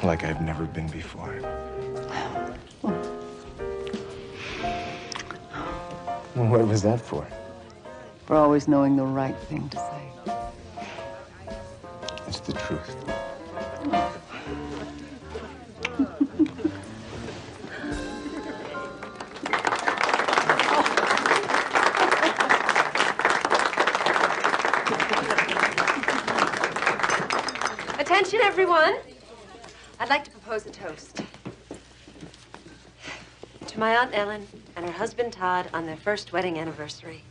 Like I've never been before. Well, what was that for? For always knowing the right thing to say. It's the truth. Attention, everyone. I'd like to propose a toast. To my Aunt Ellen and her husband Todd on their first wedding anniversary.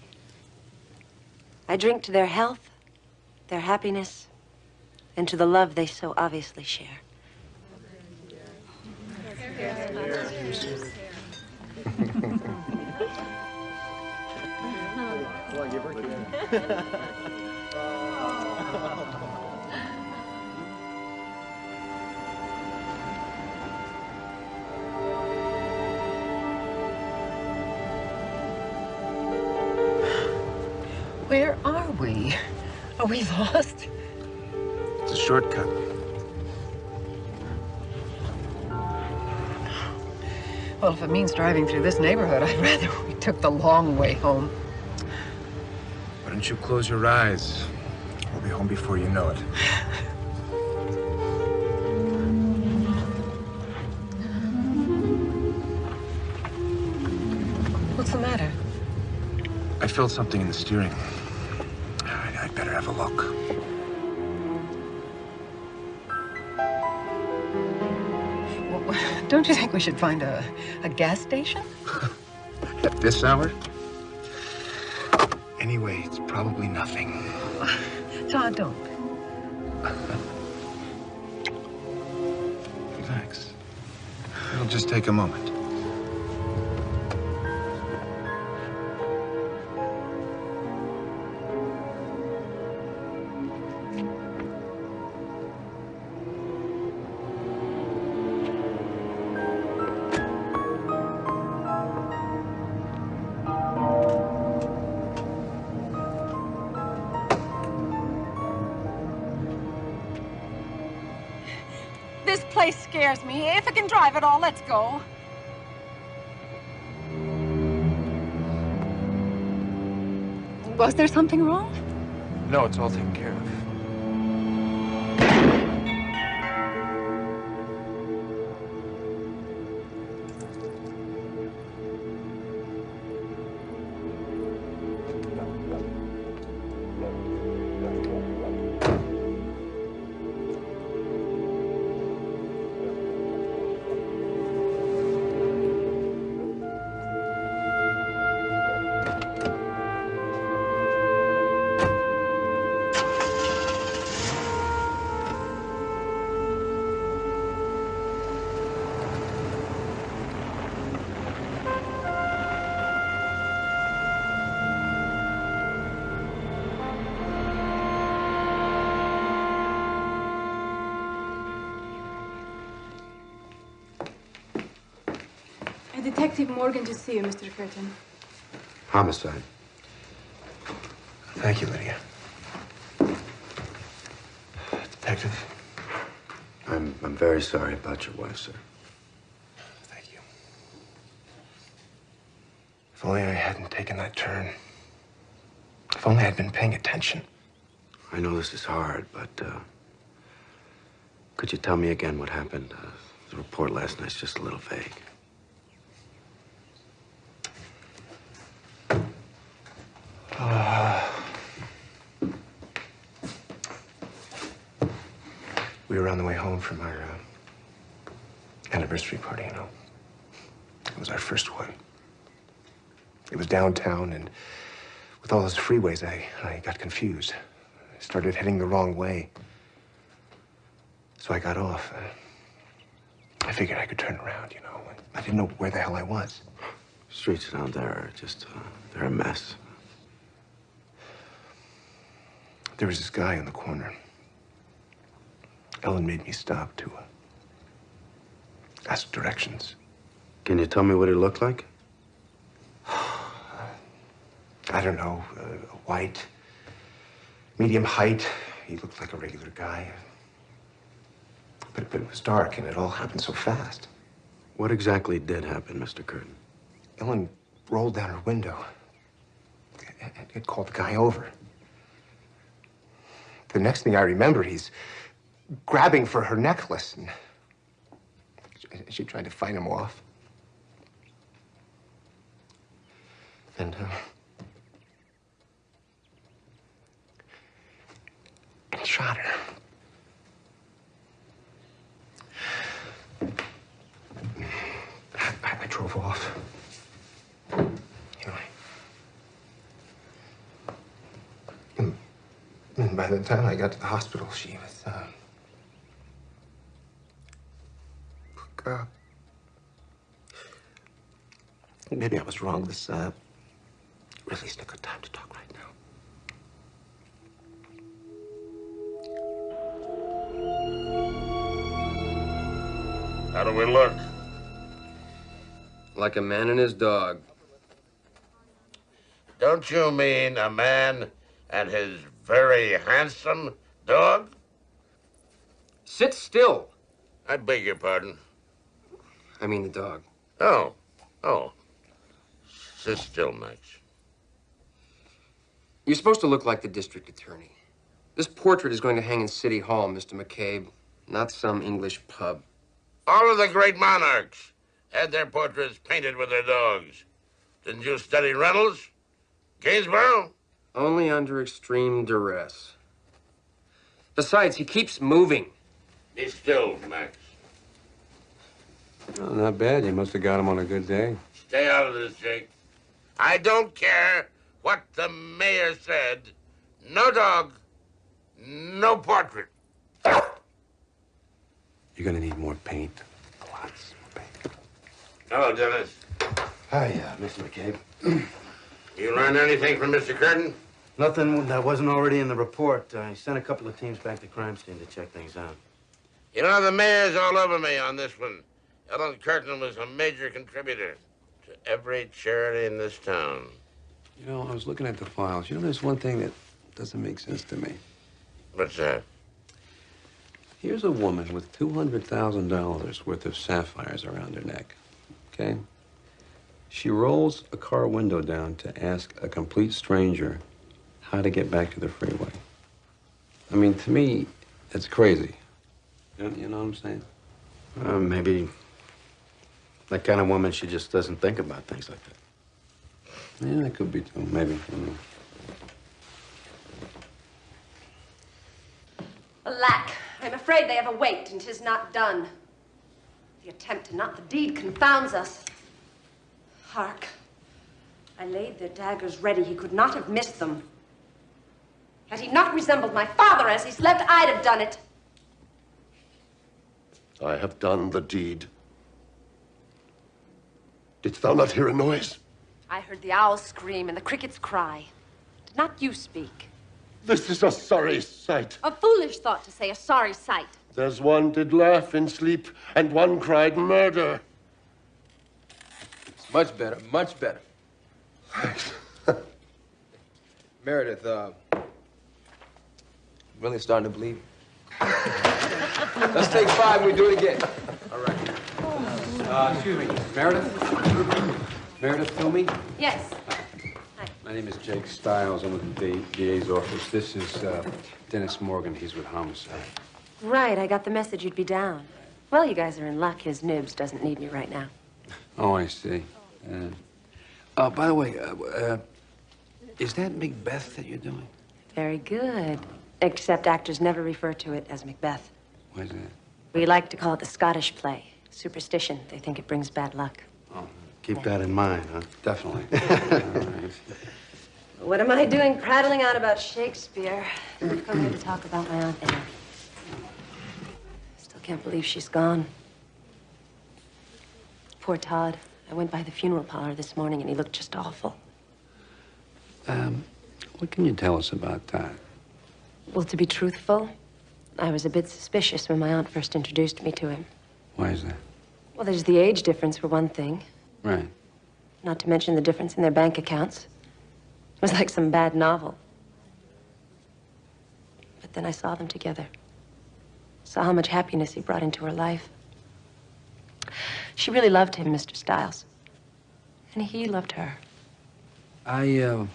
I drink to their health, their happiness, and to the love they so obviously share. Where are we? Are we lost? It's a shortcut. Well, if it means driving through this neighborhood, I'd rather we took the long way home. Why don't you close your eyes? We'll be home before you know it. What's the matter? I felt something in the steering. I'd better have a look. Well, don't you think we should find a gas station? At this hour? Anyway, it's probably nothing. Todd, don't. Relax. It'll just take a moment. This place scares me. If I can drive at all, let's go. Was there something wrong? No, it's all taken care of. Detective Morgan to see you, Mr. Curtin. Homicide. Thank you, Lydia. Detective. I'm very sorry about your wife, sir. Thank you. If only I hadn't taken that turn. If only I'd been paying attention. I know this is hard, but could you tell me again what happened? The report last night's just a little vague. We were on the way home from our anniversary party, you know. It was our first one. It was downtown, and with all those freeways, I got confused. I started heading the wrong way. So I got off. I figured I could turn around, you know. I didn't know where the hell I was. Streets down there are just, they're a mess. There was this guy on the corner. Ellen made me stop to ask directions. Can you tell me what he looked like? I don't know, white, medium height. He looked like a regular guy. But it was dark, and it all happened so fast. What exactly did happen, Mr. Curtin? Ellen rolled down her window. It called the guy over. The next thing I remember, he's grabbing for her necklace, and she tried to fight him off. And he shot her. I drove off. And by the time I got to the hospital, she was, maybe I was wrong. This, really isn't a good time to talk right now. How do we look? Like a man and his dog. Don't you mean a man and his very handsome dog? Sit still. I beg your pardon. I mean the dog. Oh. Sit still, Max. You're supposed to look like the district attorney. This portrait is going to hang in City Hall, Mr. McCabe, not some English pub. All of the great monarchs had their portraits painted with their dogs. Didn't you study Reynolds? Gainsborough? Only under extreme duress. Besides, he keeps moving. Be still, Max. Oh, not bad. You must have got him on a good day. Stay out of this, Jake. I don't care what the mayor said. No dog, no portrait. You're gonna need more paint. Lots more paint. Hello, Dennis. Hi, Mr. McCabe. You learned anything from Mr. Curtin? Nothing that wasn't already in the report. I sent a couple of teams back to the crime scene to check things out. You know, the mayor's all over me on this one. Ellen Curtin was a major contributor to every charity in this town. You know, I was looking at the files. You know, there's one thing that doesn't make sense to me. What's that? Here's a woman with $200,000 worth of sapphires around her neck, okay? She rolls a car window down to ask a complete stranger how to get back to the freeway. I mean, to me, that's crazy. You know what I'm saying? Maybe that kind of woman, she just doesn't think about things like that. Yeah, it could be too, maybe. I don't know. Alack, I'm afraid they have a weight, and 'tis not done. The attempt and not the deed confounds us. Hark. I laid their daggers ready. He could not have missed them. Had he not resembled my father as he slept, I'd have done it. I have done the deed. Didst thou not hear a noise? I heard the owls scream and the crickets cry. Did not you speak? This is a sorry sight. A foolish thought to say, a sorry sight. There's one did laugh in sleep, and one cried murder. It's much better, much better. Thanks. Meredith, really starting to bleed. Let's take 5 and we do it again. All right. Excuse me, Meredith? Meredith, fill me? Yes. My name is Jake Stiles. I'm with the DA's office. This is Dennis Morgan. He's with homicide. Right, I got the message you'd be down. Well, you guys are in luck. His nibs doesn't need me right now. Oh, I see. By the way, is that Macbeth that you're doing? Very good. Except actors never refer to it as Macbeth. Why is that? We like to call it the Scottish play. Superstition. They think it brings bad luck. Oh, Keep that in mind, huh? definitely. All right. What am I doing prattling on about Shakespeare? I've come here to talk about my Aunt Anne. Still can't believe she's gone. Poor Todd. I went by the funeral parlor this morning and he looked just awful. What can you tell us about that? Well, to be truthful, I was a bit suspicious when my aunt first introduced me to him. Why is that? Well, there's the age difference for one thing. Right. Not to mention the difference in their bank accounts. It was like some bad novel. But then I saw them together. saw how much happiness he brought into her life. She really loved him, Mr. Stiles. And he loved her. I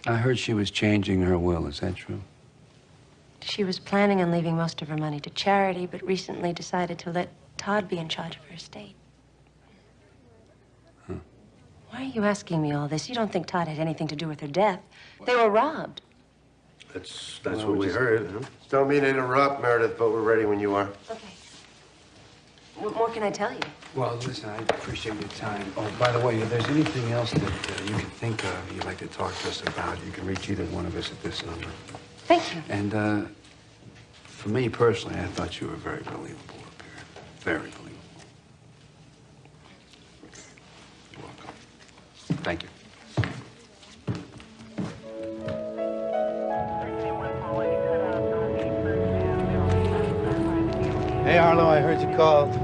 heard she was changing her will. Is that true? She was planning on leaving most of her money to charity, but recently decided to let Todd be in charge of her estate. Huh. Why are you asking me all this? You don't think Todd had anything to do with her death. They were robbed. That's what we heard, huh? Don't mean to interrupt, Meredith, but we're ready when you are. Okay. What more can I tell you? Well, listen, I appreciate your time. Oh, by the way, if there's anything else that you can think of you'd like to talk to us about, you can reach either one of us at this number. Thank you. And for me personally, I thought you were very believable up here. Very believable. You're welcome. Thank you. Hey, Arlo, I heard you called.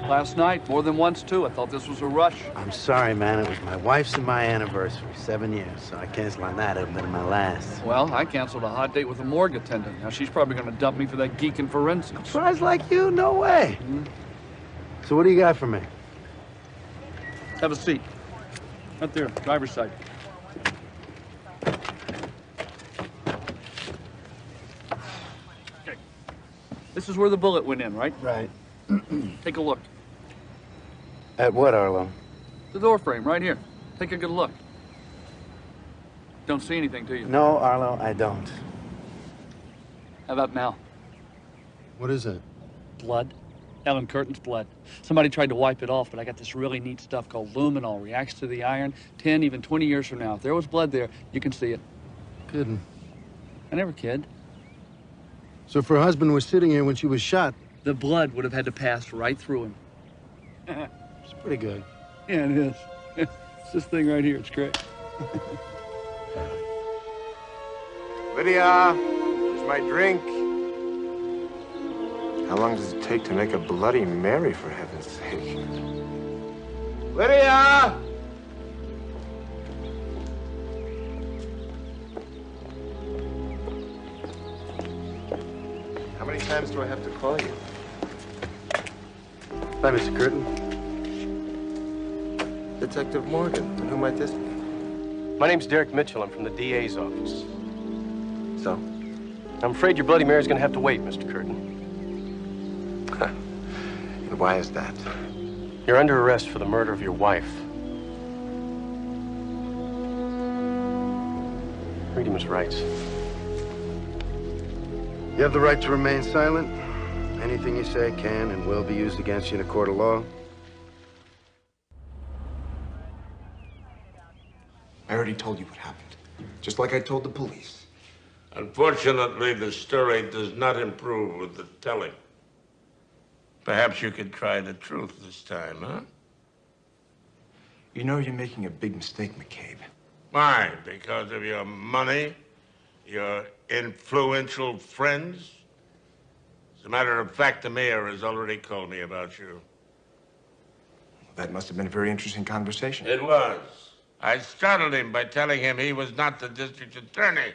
Last night, more than once, too. I thought this was a rush. I'm sorry, man. It was my wife's and my anniversary, 7 years, so I canceled on that. It would have been my last. Well, I canceled a hot date with a morgue attendant. Now, she's probably going to dump me for that geek in forensics. Surprised like you? No way. So what do you got for me? Have a seat. Right there, driver's side. Okay. This is where the bullet went in, right? Right. Take a look. At what, Arlo? The door frame, right here. Take a good look. Don't see anything, do you? No, Arlo, I don't. How about now? What is it? Blood. Ellen Curtin's blood. Somebody tried to wipe it off, but I got this really neat stuff called luminol. Reacts to the iron. 10, even 20 years from now, if there was blood there, you can see it. Kidding. I never kid. So if her husband was sitting here when she was shot, the blood would have had to pass right through him. it's pretty good. Yeah, it is. It's this thing right here. It's great. Lydia, here's my drink. How long does it take to make a Bloody Mary, for heaven's sake? Lydia! How many times do I have to call you? Hi, Mr. Curtin. Detective Morgan. And who might this be? My name's Derek Mitchell. I'm from the DA's office. So? I'm afraid your Bloody Mary's gonna have to wait, Mr. Curtin. And why is that? You're under arrest for the murder of your wife. Read him his rights. You have the right to remain silent. Anything you say can and will be used against you in a court of law. I already told you what happened. Just like I told the police. Unfortunately, the story does not improve with the telling. Perhaps you could try the truth this time, huh? You know you're making a big mistake, McCabe. Why? Because of your money? Your influential friends? As a matter of fact, the mayor has already called me about you. That must have been a very interesting conversation. It was. I startled him by telling him he was not the district attorney.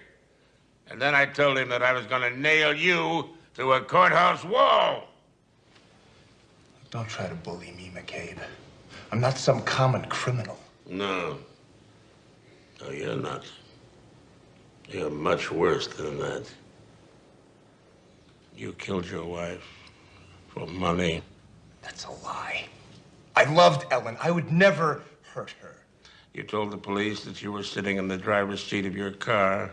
And then I told him that I was going to nail you to a courthouse wall. Don't try to bully me, McCabe. I'm not some common criminal. No. No, you're not. You're much worse than that. You killed your wife for money. That's a lie. I loved Ellen. I would never hurt her. You told the police that you were sitting in the driver's seat of your car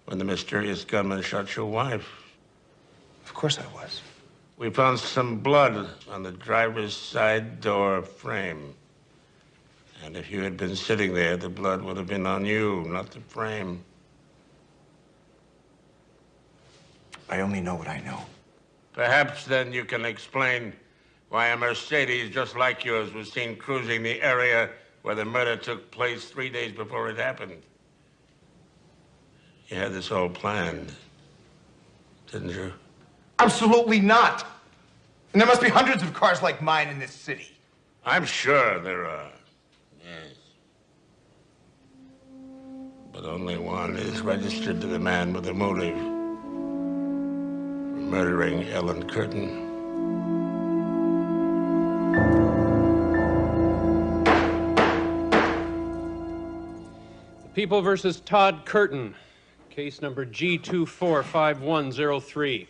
when the mysterious gunman shot your wife. Of course I was. We found some blood on the driver's side door frame. And if you had been sitting there, the blood would have been on you, not the frame. I only know what I know. Perhaps then you can explain why a Mercedes just like yours was seen cruising the area where the murder took place 3 days before it happened. You had this all planned, didn't you? Absolutely not. And there must be hundreds of cars like mine in this city. I'm sure there are, yes. But only one is registered to the man with the motive. murdering Ellen Curtin. People versus Todd Curtin. Case number G245103.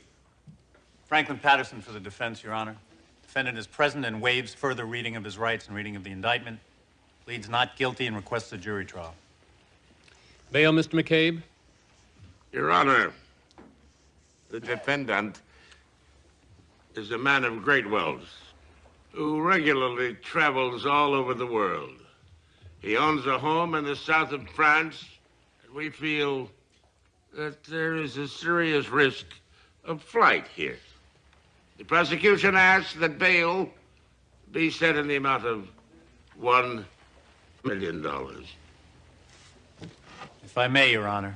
Franklin Patterson for the defense, Your Honor. Defendant is present and waives further reading of his rights and reading of the indictment. Pleads not guilty and requests a jury trial. Bail, Mr. McCabe. Your Honor, the defendant is a man of great wealth who regularly travels all over the world. He owns a home in the south of France, and we feel that there is a serious risk of flight here. The prosecution asks that bail be set in the amount of $1 million. If I may, Your Honor,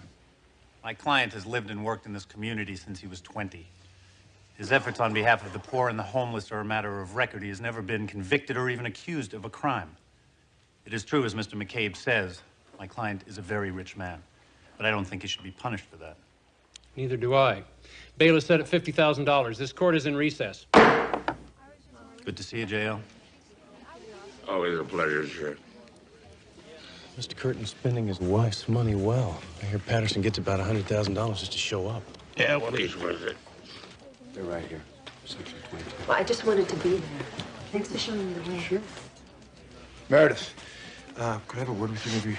my client has lived and worked in this community since he was 20. His efforts on behalf of the poor and the homeless are a matter of record. He has never been convicted or even accused of a crime. It is true, as Mr. McCabe says, my client is a very rich man, but I don't think he should be punished for that. Neither do I. Bail is set at $50,000. This court is in recess. Good to see you, J.L. Always a pleasure, sir. Mr. Curtin's spending his wife's money well. I hear Patterson gets about $100,000 just to show up. Yeah, well, he's worth it. They're right here. Section 22. Well, I just wanted to be there. Thanks for showing me the way. Sure. Meredith, could I have a word with you, maybe?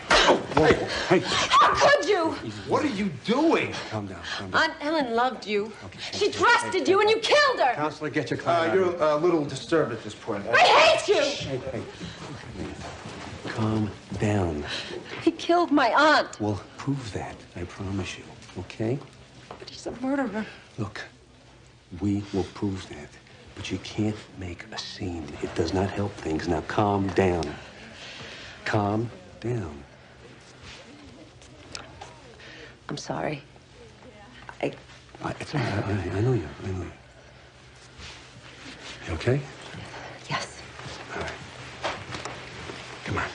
Whoa, hey. How could you? What are you doing? Calm down, calm down. Aunt Ellen loved you. She trusted you and you killed her. Counselor, get your client. You're a little disturbed at this point. I hate you. Hey. Calm down. He killed my aunt. We'll prove that, I promise you, okay? But he's a murderer. Look, we will prove that, but you can't make a scene. It does not help things. Now, calm down. Calm down. I'm sorry. It's all right. I know you. You okay? Yes. All right. Come on.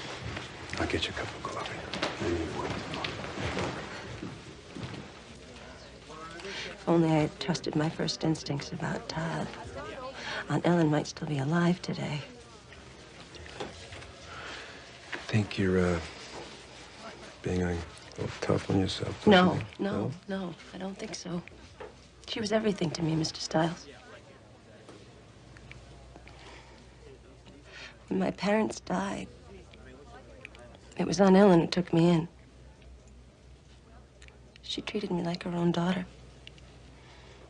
I'll get you a cup of coffee. I need one. If only I had trusted my first instincts about Todd. Aunt Ellen might still be alive today. I think you're, being a little tough on yourself. No, I don't think so. She was everything to me, Mr. Stiles. When my parents died, it was Aunt Ellen who took me in. She treated me like her own daughter.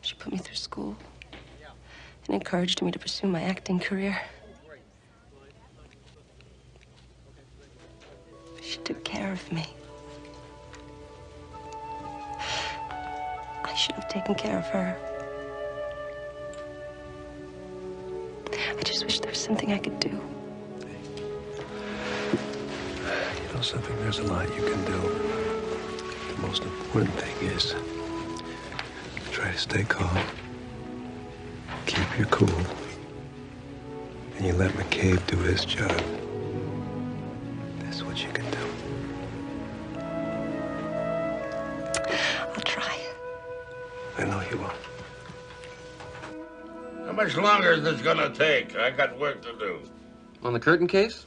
She put me through school and encouraged me to pursue my acting career. She took care of me. I should have taken care of her. I just wish there was something I could do. You know something? There's a lot you can do. The most important thing is try to stay calm, keep your cool, and you let McCabe do his job. That's what you can do. I'll try. I know you will. How much longer is this gonna take? I got work to do. On the Curtin case?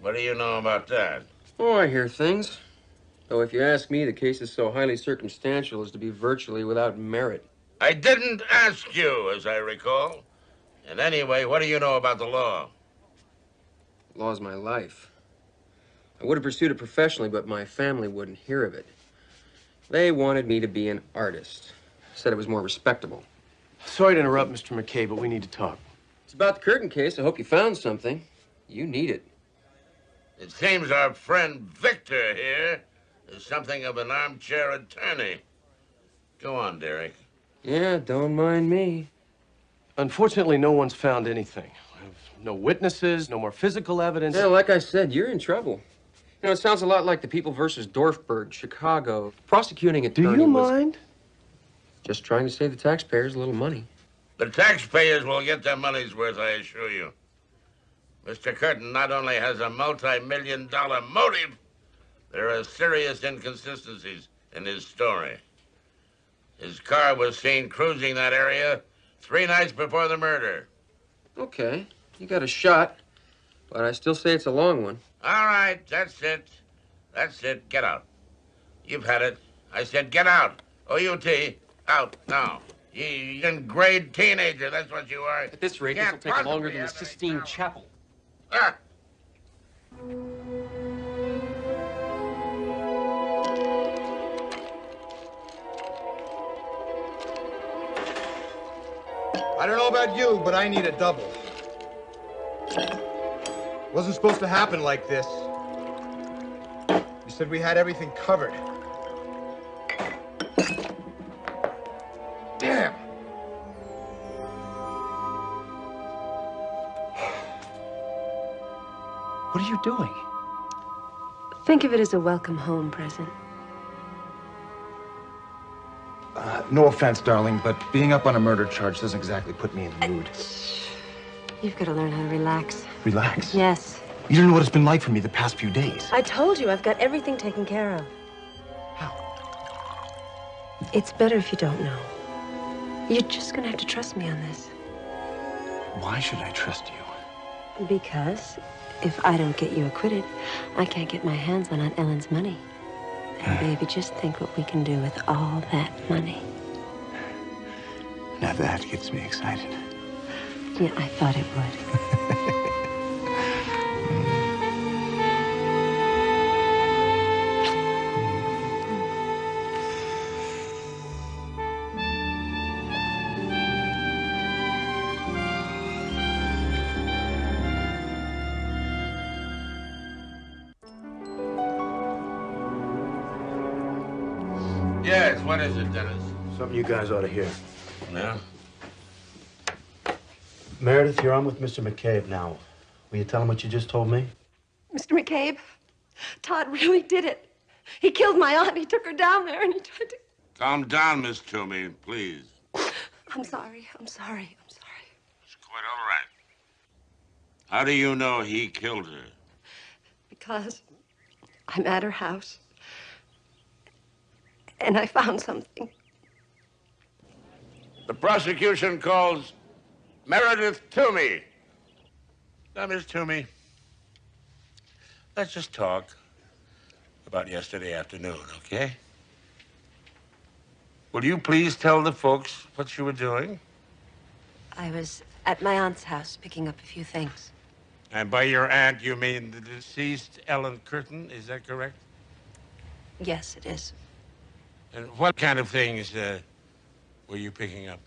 What do you know about that? Oh, I hear things. Though if you ask me, the case is so highly circumstantial as to be virtually without merit. I didn't ask you, as I recall. And anyway, what do you know about the law? Law's my life. I would have pursued it professionally, but my family wouldn't hear of it. They wanted me to be an artist. Said it was more respectable. Sorry to interrupt, Mr. McCabe, but we need to talk. It's about the Curtin case. I hope you found something. You need it. It seems our friend Victor here is something of an armchair attorney. Go on, Derek. Yeah, don't mind me. Unfortunately, no one's found anything. No witnesses, no more physical evidence. Yeah, like I said, you're in trouble. You know, it sounds a lot like the People versus Dorfberg, Chicago. Prosecuting attorney Do you was mind? just trying to save the taxpayers a little money. The taxpayers will get their money's worth, I assure you. Mr. Curtin not only has a multi-million-dollar motive, there are serious inconsistencies in his story. His car was seen cruising that area 3 nights before the murder. Okay, you got a shot, but I still say it's a long one. All right, that's it. That's it. Get out. You've had it. I said get out. O-U-T. Out now. You're a grade teenager. That's what you are. At this rate, this will take longer than the Sistine Chapel. Ah. I don't know about you, but I need a double. Wasn't supposed to happen like this. You said we had everything covered. Damn! What are you doing? Think of it as a welcome home present. No offense, darling, but being up on a murder charge doesn't exactly put me in the mood. You've got to learn how to relax. Relax? Yes. You don't know what it's been like for me the past few days. I told you, I've got everything taken care of. How? It's better if you don't know. You're just gonna have to trust me on this. Why should I trust you? Because if I don't get you acquitted, I can't get my hands on Aunt Ellen's money. And baby, just think what we can do with all that money. Now that gets me excited. Yeah, I thought it would. Yes, what is it, Dennis? Something you guys ought to hear. Yeah? Meredith, you're on with Mr. McCabe now. Will you tell him what you just told me? Mr. McCabe, Todd really did it. He killed my aunt. He took her down there and he tried to... Calm down, Miss Toomey, please. I'm sorry. I'm sorry. I'm sorry. It's quite all right. How do you know he killed her? Because I'm at her house. And I found something. The prosecution calls Meredith Toomey. Now, Miss Toomey, let's just talk about yesterday afternoon, okay? Will you please tell the folks what you were doing? I was at my aunt's house picking up a few things. And by your aunt, you mean the deceased Ellen Curtin, is that correct? Yes, it is. And what kind of things were you picking up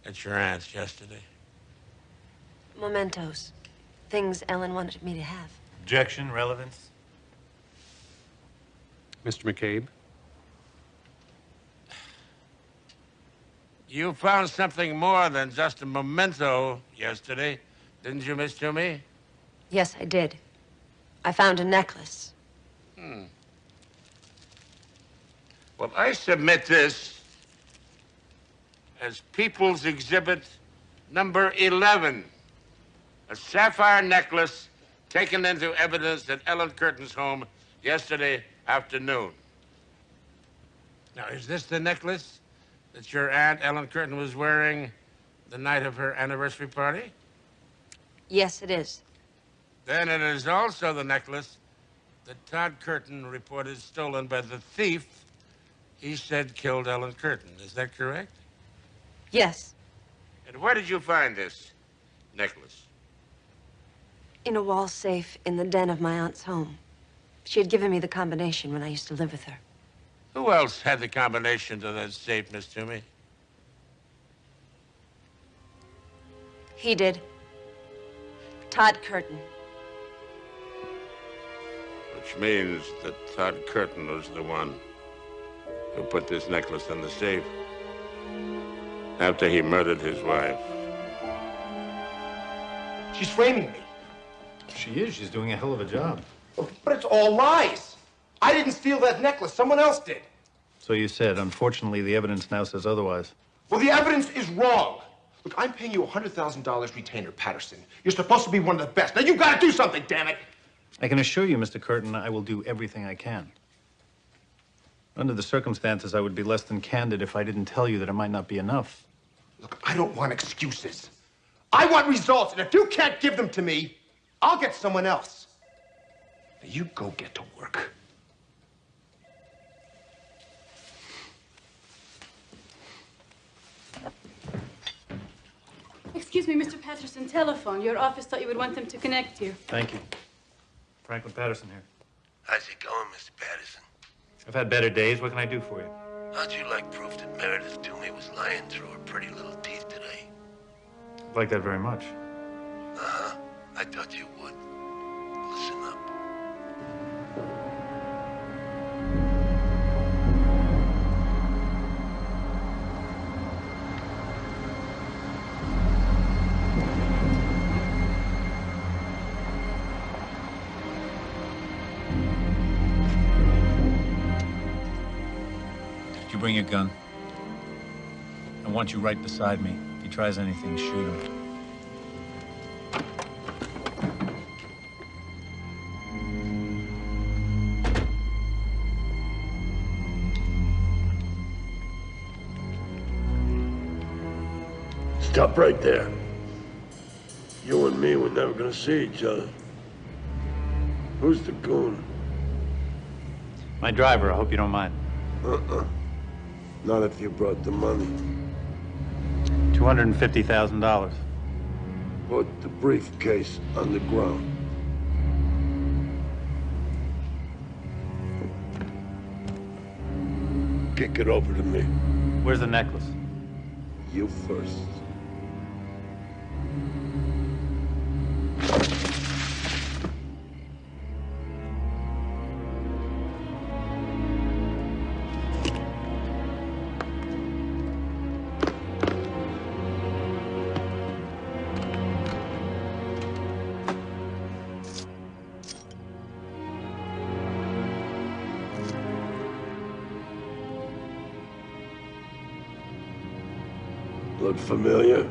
at your aunt's yesterday? Mementos. Things Ellen wanted me to have. Objection, relevance. Mr. McCabe? You found something more than just a memento yesterday, didn't you, Miss Toomey? Yes, I did. I found a necklace. Well, I submit this as People's Exhibit number 11. A sapphire necklace taken into evidence at Ellen Curtin's home yesterday afternoon. Now, is this the necklace that your aunt, Ellen Curtin, was wearing the night of her anniversary party? Yes, it is. Then it is also the necklace that Todd Curtin reported stolen by the thief he said killed Ellen Curtin. Is that correct? Yes. And where did you find this necklace? In a wall safe in the den of my aunt's home. She had given me the combination when I used to live with her. Who else had the combination to that safe, Miss Toomey? He did. Todd Curtin. Which means that Todd Curtin was the one who put this necklace in the safe after he murdered his wife. She's framing me. She is. She's doing a hell of a job. But it's all lies. I didn't steal that necklace. Someone else did. So you said. Unfortunately, the evidence now says otherwise. Well, the evidence is wrong. Look, I'm paying you $100,000 retainer, Patterson. You're supposed to be one of the best. Now, you've got to do something, damn it. I can assure you, Mr. Curtin, I will do everything I can. Under the circumstances, I would be less than candid if I didn't tell you that it might not be enough. Look, I don't want excuses. I want results, and if you can't give them to me, I'll get someone else. Now you go get to work. Excuse me, Mr. Patterson, telephone. Your office thought you would want them to connect you. Thank you. Franklin Patterson here. How's it going, Mr. Patterson? I've had better days. What can I do for you? How'd you like proof that Meredith Toomey was lying through her pretty little teeth today? I'd like that very much. Uh-huh. I thought you would. Listen up. Did you bring your gun? I want you right beside me. If he tries anything, shoot him. Stop right there. You and me, we're never gonna see each other. Who's the goon? My driver, I hope you don't mind. Not if you brought the money. $250,000. Put the briefcase on the ground. Kick it over to me. Where's the necklace? You first. Look familiar?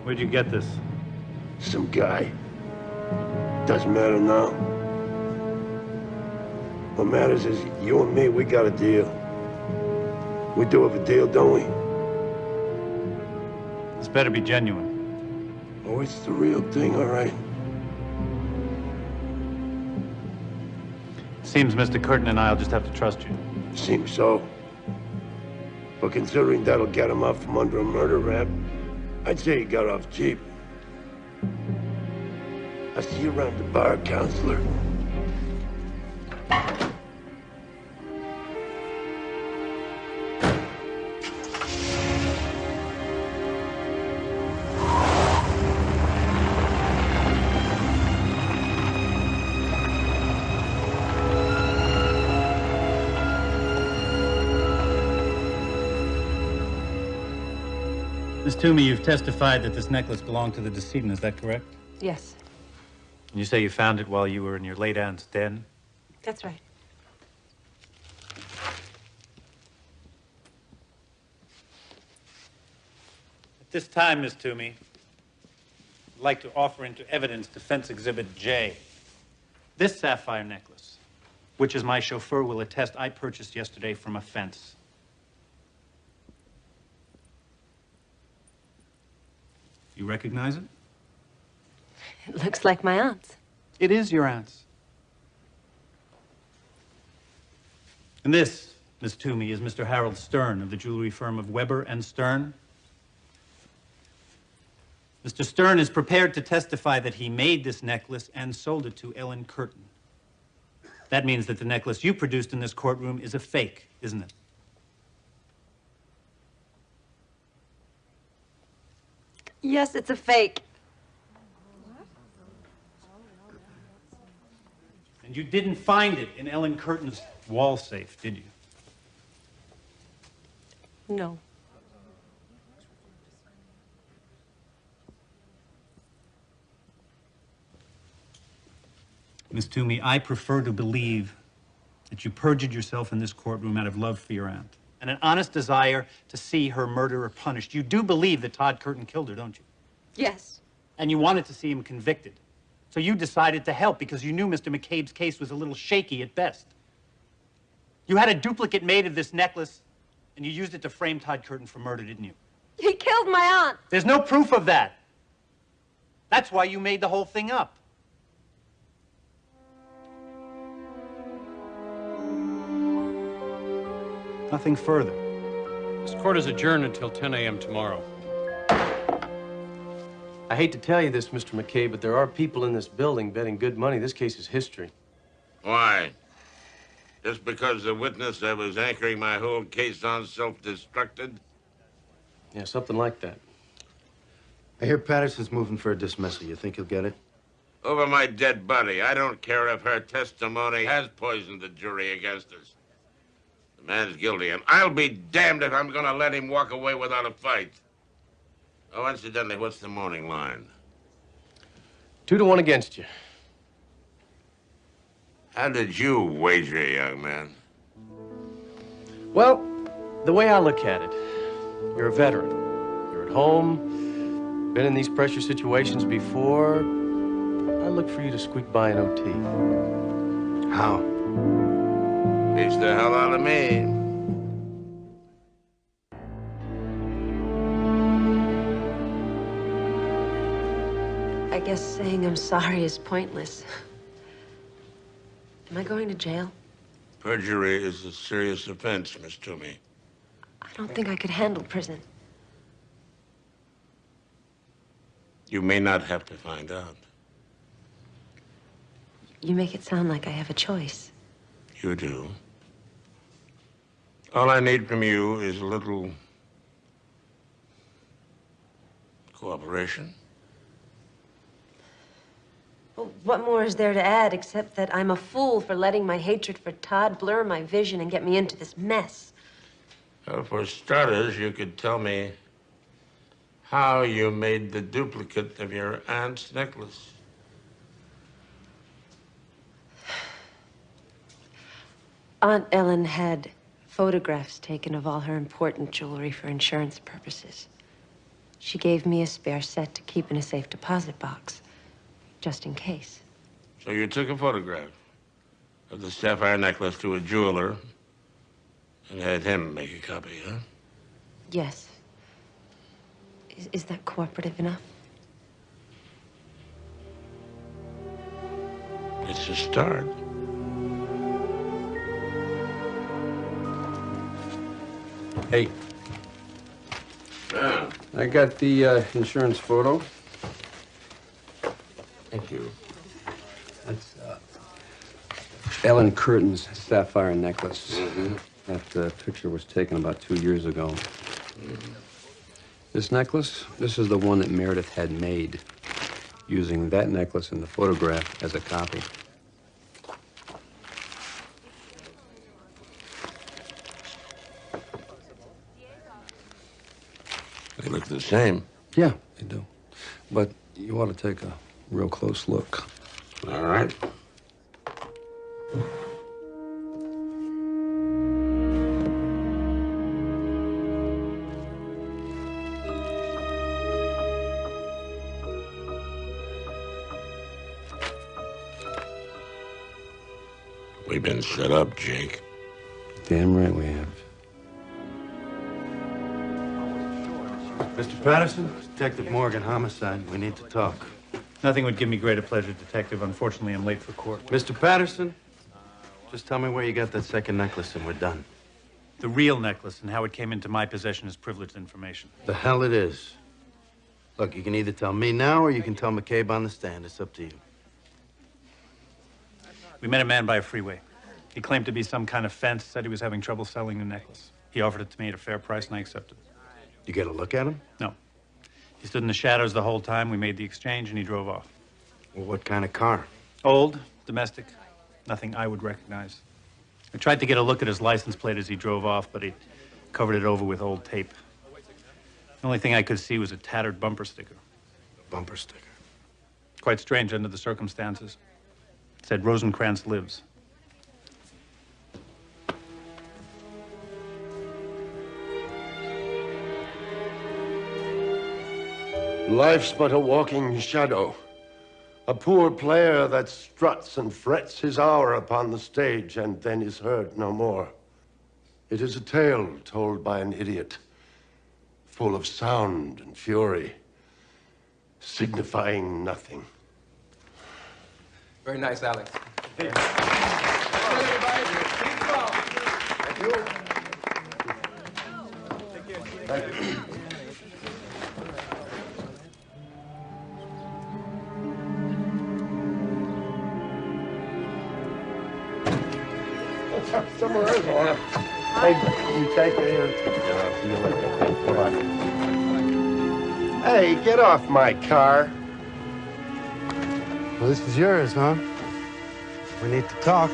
Where'd you get this? Some guy. Doesn't matter now. What matters is you and me, we got a deal. We do have a deal, don't we? This better be genuine. Oh, it's the real thing, all right. Seems Mr. Curtin and I'll just have to trust you. Seems so. But considering that'll get him out from under a murder rap, I'd say he got off cheap. I'll see you around the bar, counselor. Miss Toomey, you've testified that this necklace belonged to the decedent, is that correct? Yes, And you say you found it while you were in your late aunt's den? that's right. At this time, Miss Toomey, I'd like to offer into evidence Defense Exhibit J. This sapphire necklace, which, as my chauffeur will attest, I purchased yesterday from a fence. You recognize it? It looks like my aunt's. It is your aunt's. And this, Miss Toomey, is Mr. Harold Stern of the jewelry firm of Weber and Stern. Mr. Stern is prepared to testify that he made this necklace and sold it to Ellen Curtin. That means that the necklace you produced in this courtroom is a fake, isn't it? Yes, it's a fake. And you didn't find it in Ellen Curtin's wall safe, did you? No. Miss Toomey, I prefer to believe that you perjured yourself in this courtroom out of love for your aunt and an honest desire to see her murderer punished. You do believe that Todd Curtin killed her, don't you? Yes. And you wanted to see him convicted. So you decided to help because you knew Mr. McCabe's case was a little shaky at best. You had a duplicate made of this necklace, and you used it to frame Todd Curtin for murder, didn't you? He killed my aunt. There's no proof of that. That's why you made the whole thing up. Nothing further. This court is adjourned until 10 a.m. tomorrow. I hate to tell you this, Mr. McCabe, but there are people in this building betting good money. This case is history. Why? Just because the witness I was anchoring my whole case on self-destructed? Yeah, something like that. I hear Patterson's moving for a dismissal. You think he'll get it? Over my dead body. I don't care if her testimony has poisoned the jury against us. The man's guilty, and I'll be damned if I'm gonna let him walk away without a fight. Oh, incidentally, what's the morning line? 2-1 against you. How did you wager, young man? Well, the way I look at it, you're a veteran. You're at home, been in these pressure situations before. I look for you to squeak by an OT. How? Beats the hell out of me. I guess saying I'm sorry is pointless. Am I going to jail? Perjury is a serious offense, Miss Toomey. I don't think I could handle prison. You may not have to find out. You make it sound like I have a choice. You do. All I need from you is a little cooperation. Well, what more is there to add except that I'm a fool for letting my hatred for Todd blur my vision and get me into this mess? Well, for starters, you could tell me how you made the duplicate of your aunt's necklace. Aunt Ellen had photographs taken of all her important jewelry for insurance purposes. She gave me a spare set to keep in a safe deposit box, just in case. So you took a photograph of the sapphire necklace to a jeweler and had him make a copy, huh? Yes. Is that cooperative enough? It's a start. Hey. I got the insurance photo. Thank you. That's Ellen Curtin's sapphire necklace. Mm-hmm. That picture was taken about 2 years ago. This necklace, this is the one that Meredith had made, using that necklace in the photograph as a copy. They look the same. Yeah, they do. But you ought to take a real close look. All right. We've been set up, Jake. Damn right we have. Mr. Patterson, Detective Morgan, homicide. We need to talk. Nothing would give me greater pleasure, Detective. Unfortunately, I'm late for court. Mr. Patterson, just tell me where you got that second necklace and we're done. The real necklace and how it came into my possession is privileged information. The hell it is. Look, you can either tell me now or you can tell McCabe on the stand. It's up to you. We met a man by a freeway. He claimed to be some kind of fence, said he was having trouble selling the necklace. He offered it to me at a fair price, and I accepted. You get a look at him? No. He stood in the shadows the whole time. We made the exchange, and he drove off. Well, what kind of car? Old, domestic, nothing I would recognize. I tried to get a look at his license plate as he drove off, but he covered it over with old tape. The only thing I could see was a tattered bumper sticker. Bumper sticker? Quite strange under the circumstances. It said, Rosencrantz lives. Life's but a walking shadow, a poor player that struts and frets his hour upon the stage and then is heard no more. It is a tale told by an idiot, full of sound and fury, signifying nothing. Very nice, Alex. Thank you. Somewhere else, Laura. Hey, you take it here. See you later. Come on. Hey, get off my car. Well, this is yours, huh? We need to talk.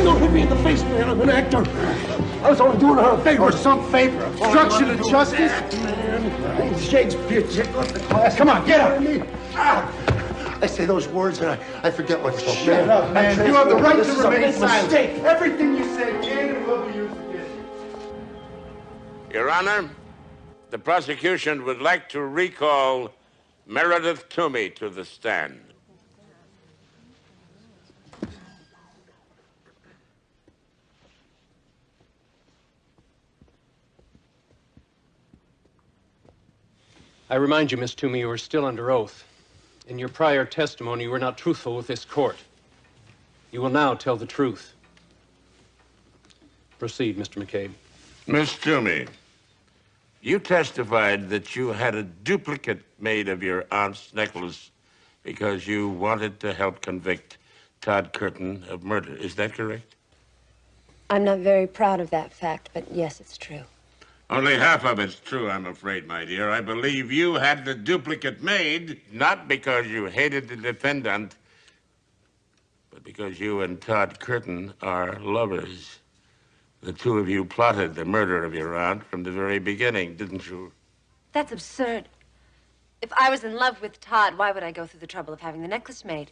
Don't hit me in the face, man. I'm an actor. I was only doing her a favor. Or some favor. Obstruction of justice. Man, Shakespeare, check off the class. Come on, get up. I say those words and I forget what's so Shut up, man. You have the right to remain silent. Everything you say can and will be used against you. Your Honor, the prosecution would like to recall Meredith Toomey to the stand. I remind you, Miss Toomey, you are still under oath. In your prior testimony, you were not truthful with this court. You will now tell the truth. Proceed, Mr. McCabe. Miss Toomey, you testified that you had a duplicate made of your aunt's necklace because you wanted to help convict Todd Curtin of murder. Is that correct? I'm not very proud of that fact, but yes, it's true. Only half of it's true, I'm afraid, my dear. I believe you had the duplicate made, not because you hated the defendant, but because you and Todd Curtin are lovers. The two of you plotted the murder of your aunt from the very beginning, didn't you? That's absurd. If I was in love with Todd, why would I go through the trouble of having the necklace made?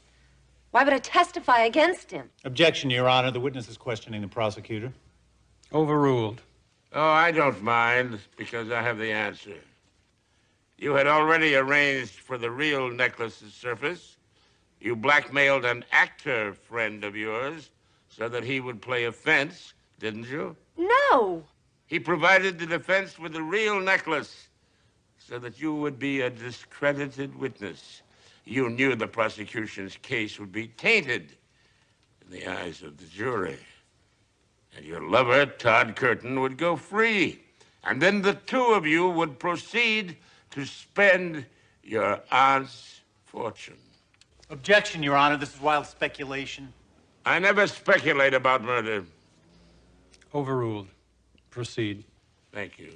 Why would I testify against him? Objection, Your Honor. The witness is questioning the prosecutor. Overruled. Oh, I don't mind, because I have the answer. You had already arranged for the real necklace to surface. You blackmailed an actor friend of yours so that he would play a fence, didn't you? No. He provided the defense with the real necklace so that you would be a discredited witness. You knew the prosecution's case would be tainted in the eyes of the jury. And your lover, Todd Curtin, would go free. And then the two of you would proceed to spend your aunt's fortune. Objection, Your Honor. This is wild speculation. I never speculate about murder. Overruled. Proceed. Thank you.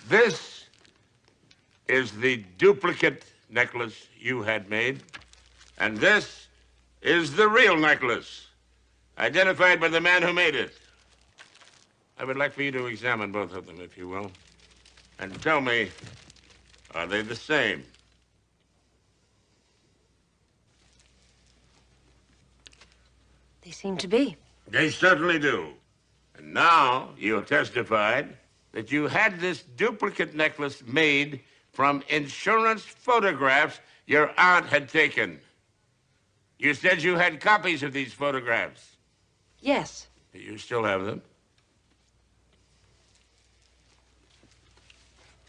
This is the duplicate necklace you had made, and this is the real necklace, identified by the man who made it. I would like for you to examine both of them, if you will, and tell me, are they the same? They seem to be. They certainly do. And now you testified that you had this duplicate necklace made from insurance photographs your aunt had taken. You said you had copies of these photographs. Yes. You still have them?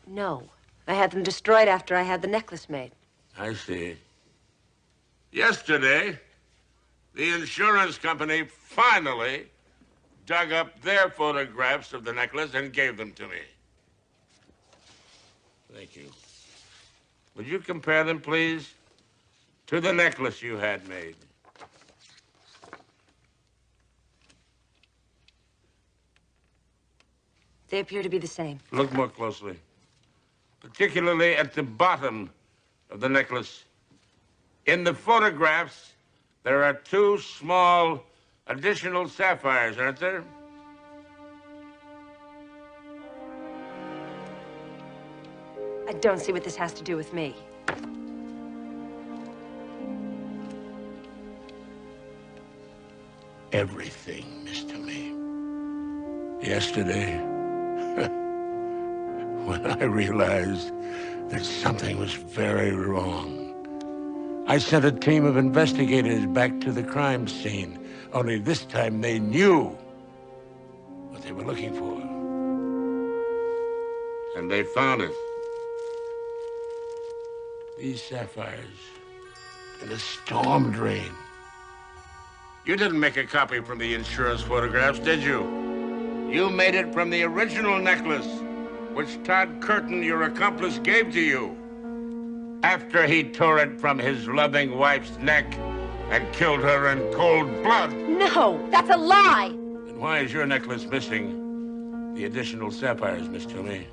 No. I had them destroyed after I had the necklace made. I see. Yesterday, the insurance company finally dug up their photographs of the necklace and gave them to me. Thank you. Would you compare them, please, to the necklace you had made? They appear to be the same. Look more closely, particularly at the bottom of the necklace. In the photographs, there are two small additional sapphires, aren't there? I don't see what this has to do with me. everything, Mr. Lee. Yesterday, when I realized that something was very wrong, I sent a team of investigators back to the crime scene, only this time they knew what they were looking for. And they found it. These sapphires in a storm drain. You didn't make a copy from the insurance photographs, did you? You made it from the original necklace, which Todd Curtin, your accomplice, gave to you after he tore it from his loving wife's neck and killed her in cold blood. No, that's a lie. Then why is your necklace missing the additional sapphires, Miss Toomey?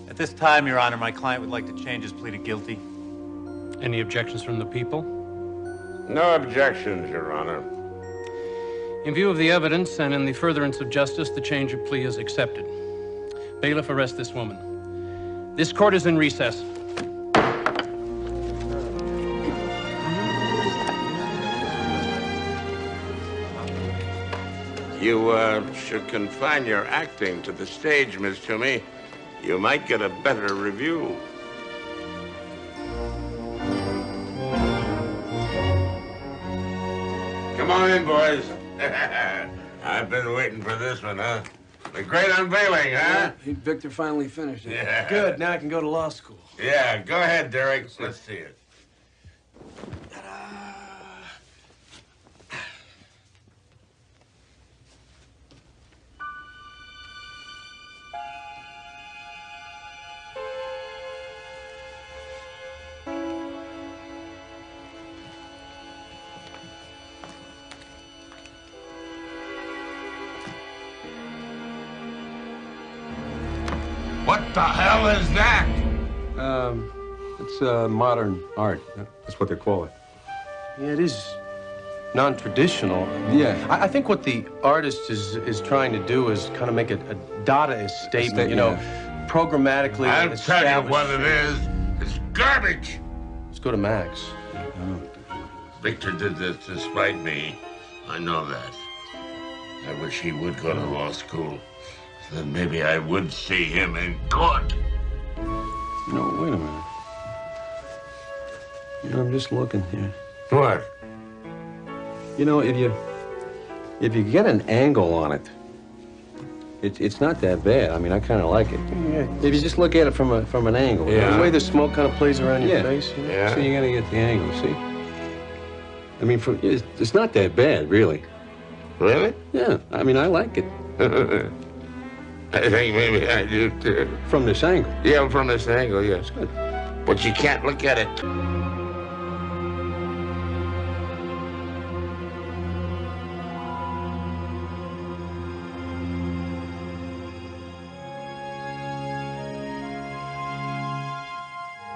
At this time, Your Honor, my client would like to change his plea to guilty. Any objections from the people? No objections, Your Honor. In view of the evidence and in the furtherance of justice, the change of plea is accepted. Bailiff, arrest this woman. This court is in recess. You should confine your acting to the stage, Miss Toomey. You might get a better review. Come on in, boys. I've been waiting for this one, huh? The great unveiling, huh? Yeah, Victor finally finished it. Yeah. Good, now I can go to law school. Yeah, go ahead, Derek. Let's see it. What the hell is that? It's modern art. That's what they call it. Yeah, it is non-traditional. Yeah. I think what the artist is trying to do is kind of make a Dadaist statement, you know, programmatically. I'll tell you what it is. It's garbage. Let's go to Max. Victor did this to spite me. I know that. I wish he would go to law school. Then maybe I would see him in court. No, wait a minute. You know, I'm just looking here. What? You know, if you get an angle on it, it's not that bad. I mean, I kind of like it. Yeah. If you just look at it from an angle. Yeah. The way the smoke kind of plays around your face. You know? Yeah. So you gotta get the angle, see? I mean, it's not that bad, really. Really? Yeah. I mean, I like it. I think maybe I do, too. From this angle? Yeah, from this angle, yes. Good. But you can't look at it.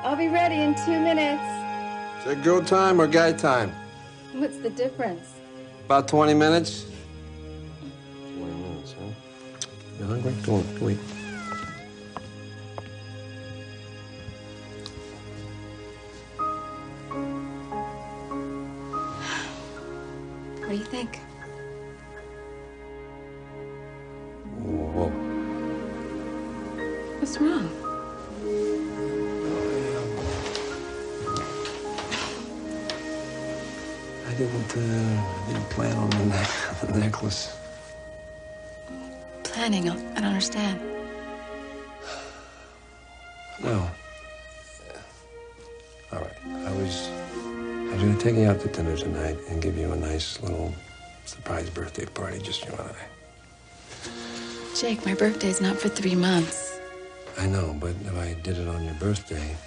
I'll be ready in 2 minutes. Is that girl time or guy time? What's the difference? About 20 minutes? 20 minutes, huh? You hungry? Go on, go eat. What do you think? Whoa. What's wrong? I didn't plan on the necklace. Planning? I don't understand. No. All right. I was going to take you out to dinner tonight and give you a nice little surprise birthday party, just you and I. Jake, my birthday's not for 3 months. I know, but if I did it on your birthday,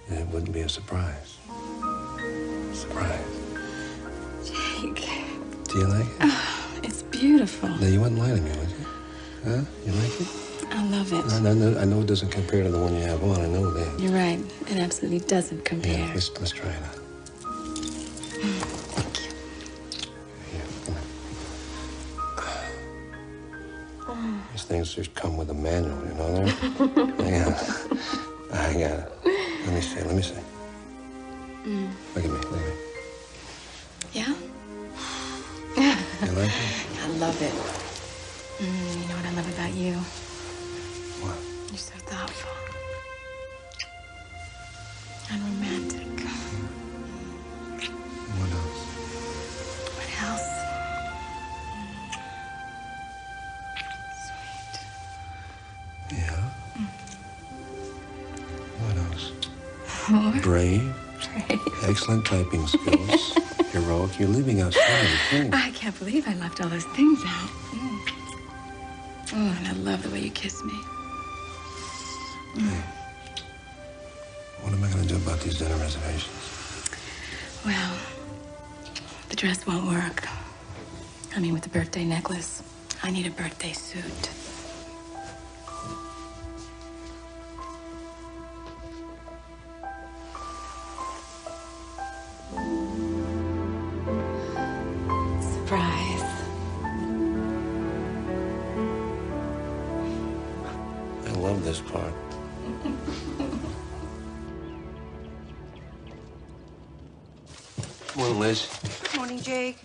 then it wouldn't be a surprise. Surprise. Jake. Do you like it? Oh, it's beautiful. No, you wouldn't lie to me, would you? Huh? You like it? I love it. I know it doesn't compare to the one you have on. I know that. You're right. It absolutely doesn't compare. Yeah, let's try it out. Thank you. things just come with a manual, you know that? Hang on. I got it. Let me see. Look at me. Yeah? You like it? I love it. You know what I love about you? What? You're so thoughtful. And romantic. What else? What else? Yeah? What else? More? Brave. Excellent typing skills. Heroic. You're leaving out so many things. I can't believe I left all those things out. Oh, and I love the way you kiss me. Hey, what am I going to do about these dinner reservations? Well, the dress won't work. I mean, with the birthday necklace, I need a birthday suit. Surprise. I love this part. Morning, Liz. Good morning, Jake.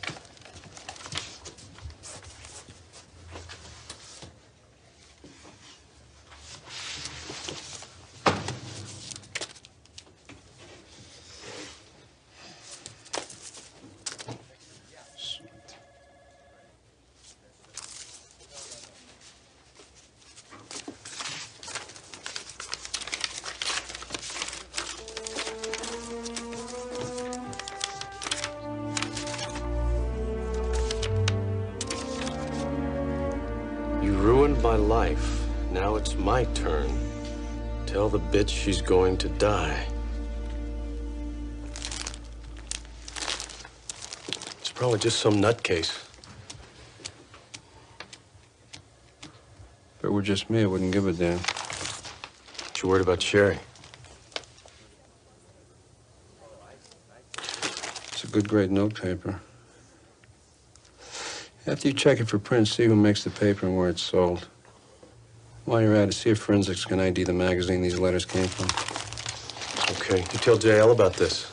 You ruined my life. Now it's my turn. Tell the bitch she's going to die. It's probably just some nutcase. If it were just me, I wouldn't give a damn. But you worried about Sherry. It's a good grade notepaper. After you check it for prints, see who makes the paper and where it's sold. While you're at it, see if forensics can ID the magazine these letters came from. Okay. You tell JL about this.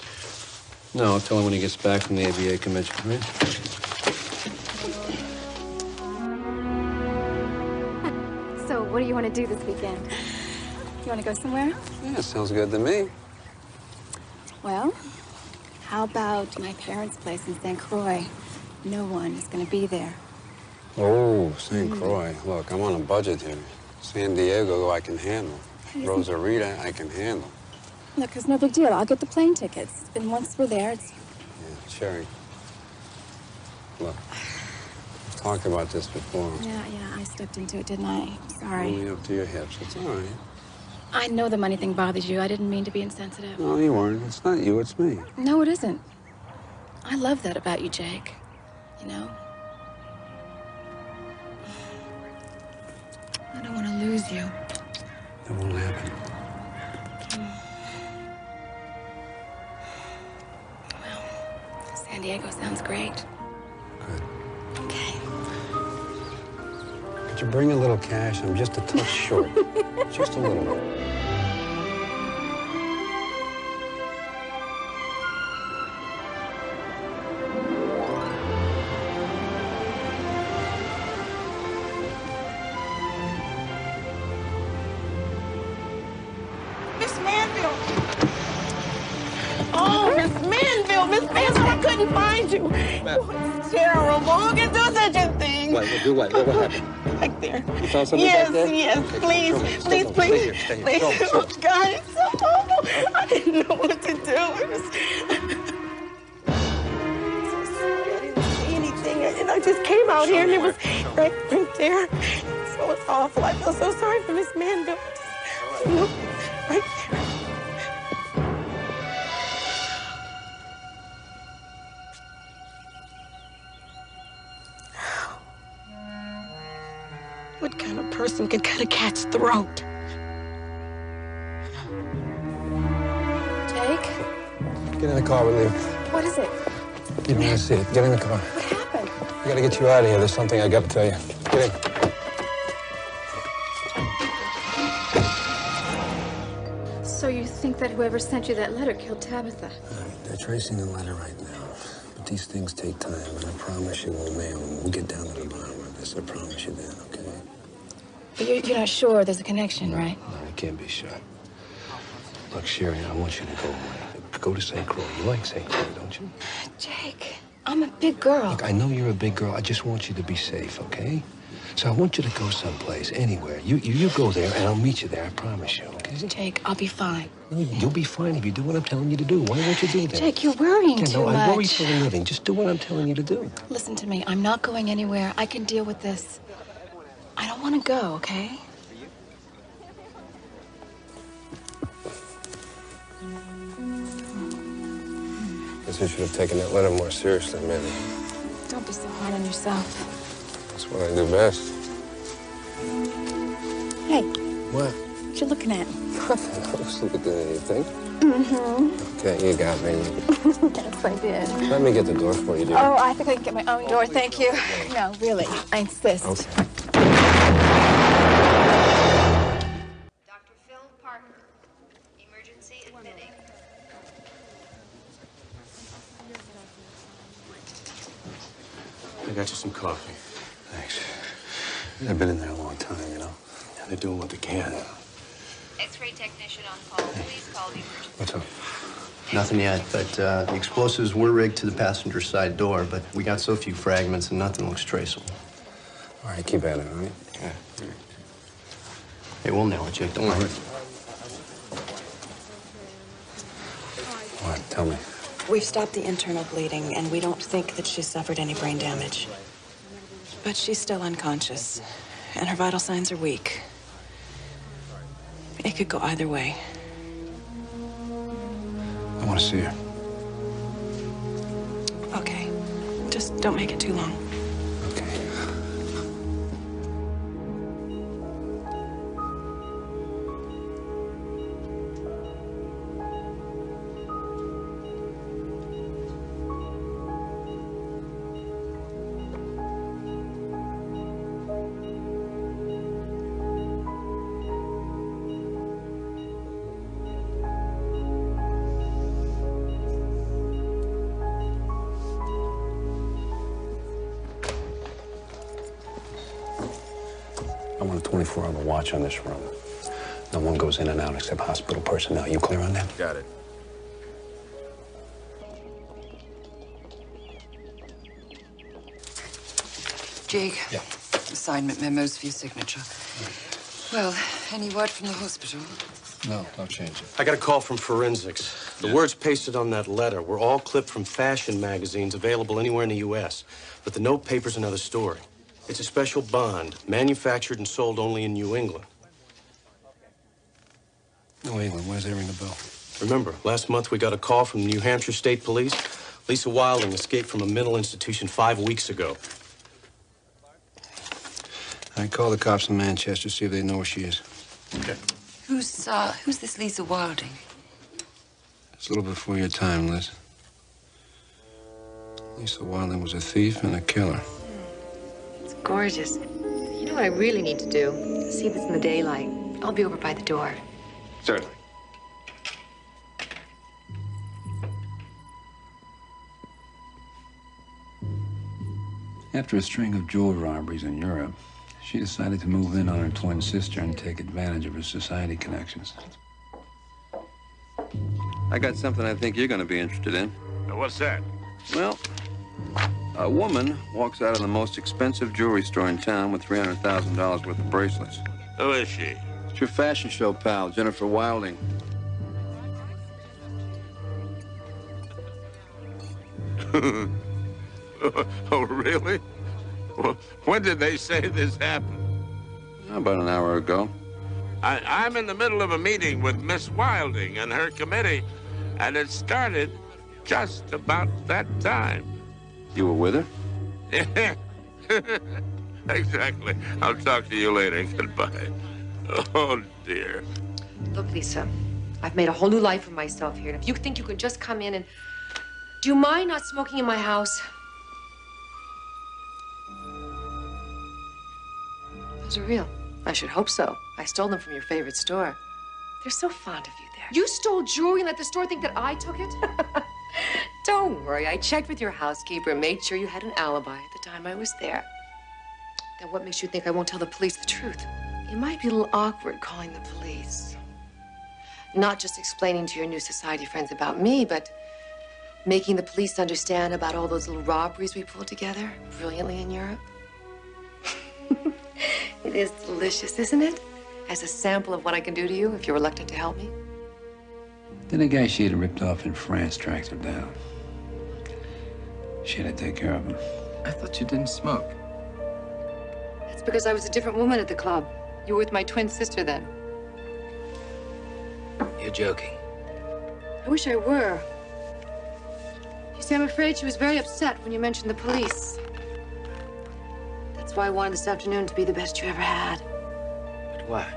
No, I'll tell him when he gets back from the ABA convention. Right? So, what do you want to do this weekend? You want to go somewhere? Yeah, sounds good to me. Well, how about my parents' place in St. Croix? No one is going to be there. Oh, St. Croix. Look, I'm on a budget here. San Diego, I can handle. Rosarita, I can handle. Look, it's no big deal. I'll get the plane tickets. And once we're there, it's... Yeah, Sherry. Look, we've talked about this before. Yeah, I stepped into it, didn't I? Sorry. Only up to your hips. It's all right. I know the money thing bothers you. I didn't mean to be insensitive. No, you weren't. It's not you, it's me. No, it isn't. I love that about you, Jake. You know? I don't want to lose you. It won't happen. Well, San Diego sounds great. Good. Okay. Could you bring a little cash? I'm just a touch short. Just a little bit. What happened? Back there. You saw something yes, back there? Yes, Okay, please, stay please. here. Oh, God, it's so awful. I didn't know what to do. It was so sorry. I didn't see anything. And I just came out here and it was right there. So it's awful. I feel so sorry for Miss Manville. You know, right there. What kind of person could cut a cat's throat? Jake? Get in the car, will you? What is it? You don't want to see it. Get in the car. What happened? I gotta get you out of here. There's something I gotta tell you. Get in. said whoever sent you that letter killed Tabitha. They're tracing the letter right now. But these things take time, and I promise you we'll mail them. We'll get down to the bottom of this. I promise you that, okay? But you're not sure there's a connection, right? No, I can't be sure. Look, Sherry, I want you to go away. Go to St. Croix. You like St. Croix, don't you? Jake, I'm a big girl. Look, I know you're a big girl. I just want you to be safe, okay? So I want you to go someplace, anywhere. You go there, and I'll meet you there. I promise you, okay? Jake, I'll be fine. No, you'll be fine if you do what I'm telling you to do. Why won't you do that? Jake, you're worrying too much. I worry for a living. Just do what I'm telling you to do. Listen to me. I'm not going anywhere. I can deal with this. I don't want to go, okay? Guess I should have taken that letter more seriously, maybe. Don't be so hard on yourself. That's what I do best. Hey. What? What you looking at? Nothing. I was looking at anything. Mm-hmm. Okay, you got me. Yes, I did. Let me get the door for you, dear. Oh, I think I can get my own door. Thank you. No, really. I insist. Okay. Dr. Phil Parker. Emergency admitting. I got you some coffee. Thanks. I've been in there a long time, you know. They're doing what they can. X-ray technician on call. Please call the emergency. What's up? Nothing yet, but the explosives were rigged to the passenger side door, but we got so few fragments and nothing looks traceable. All right, keep at it, all right? Yeah. Hey, we'll nail it, Jake. Don't worry. What? Tell me. We've stopped the internal bleeding, and we don't think that she suffered any brain damage. But she's still unconscious, and her vital signs are weak. It could go either way. I want to see her. Okay. Just don't make it too long. Okay. I want a 24-hour watch on this room. No one goes in and out except hospital personnel. You clear on that? Got it. Jake. Yeah. Assignment memos for your signature. Well, any word from the hospital? No, I'll change it. I got a call from forensics. The words pasted on that letter were all clipped from fashion magazines available anywhere in the U.S., but the note paper's another story. It's a special bond, manufactured and sold only in New England. New England, where's they ring the bell? Remember, last month we got a call from the New Hampshire State Police. Lisa Wilding escaped from a mental institution 5 weeks ago. I call the cops in Manchester, see if they know where she is. Okay. Who's this Lisa Wilding? It's a little before your time, Liz. Lisa Wilding was a thief and a killer. It's gorgeous. You know what I really need to do? See if it's in the daylight. I'll be over by the door. Certainly. After a string of jewel robberies in Europe, she decided to move in on her twin sister and take advantage of her society connections. I got something I think you're going to be interested in. What's that? Well, a woman walks out of the most expensive jewelry store in town with $300,000 worth of bracelets. Who is she? It's your fashion show pal, Jennifer Wilding. Oh, really? Well, when did they say this happened? About an hour ago. I'm in the middle of a meeting with Miss Wilding and her committee, and it started just about that time. You were with her? Yeah. Exactly. I'll talk to you later. Goodbye. Oh, dear. Look, Lisa, I've made a whole new life for myself here. And if you think you can just come in and... Do you mind not smoking in my house? Those are real. I should hope so. I stole them from your favorite store. They're so fond of you there. You stole jewelry and let the store think that I took it? Don't worry. I checked with your housekeeper and made sure you had an alibi at the time I was there. Then what makes you think I won't tell the police the truth? It might be a little awkward calling the police. Not just explaining to your new society friends about me, but making the police understand about all those little robberies we pulled together brilliantly in Europe. It is delicious, isn't it? As a sample of what I can do to you if you're reluctant to help me. Then a guy she had ripped off in France tracked her down. She had to take care of him. I thought you didn't smoke. That's because I was a different woman at the club. You were with my twin sister then. You're joking. I wish I were. You see, I'm afraid she was very upset when you mentioned the police. That's why I wanted this afternoon to be the best you ever had. But why?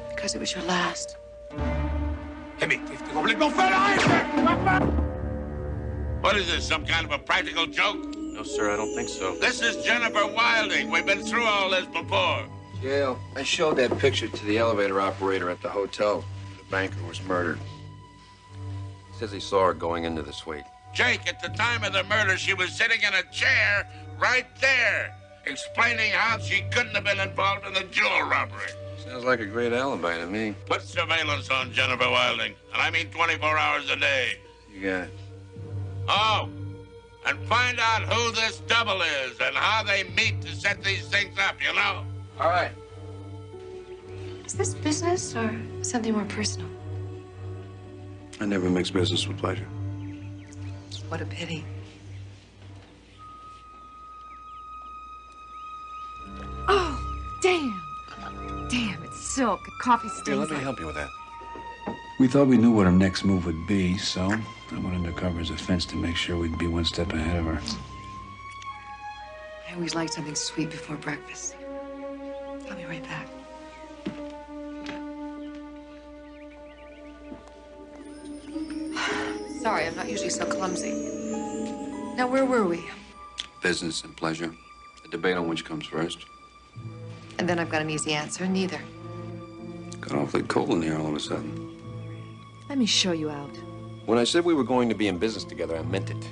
Because it was your last. What is this, some kind of a practical joke? No, sir, I don't think so. This is Jennifer Wilding. We've been through all this before. Gail, I showed that picture to the elevator operator at the hotel. The banker was murdered. Says he saw her going into the suite. Jake, at the time of the murder, she was sitting in a chair right there, explaining how she couldn't have been involved in the jewel robbery. Sounds like a great alibi to me. Put surveillance on Jennifer Wilding, and I mean 24 hours a day. You got it. Oh, and find out who this double is and how they meet to set these things up, you know? All right. Is this business or something more personal? I never mix business with pleasure. What a pity. Oh, damn. Damn, it's silk. Coffee stains. Here, let me like- help you with that. We thought we knew what our next move would be, so I went undercover as a fence to make sure we'd be one step ahead of her. I always like something sweet before breakfast. I'll be right back. Sorry, I'm not usually so clumsy. Now, where were we? Business and pleasure. A debate on which comes first. And then I've got an easy answer, neither. Got awfully cold in here all of a sudden. Let me show you out. When I said we were going to be in business together, I meant it.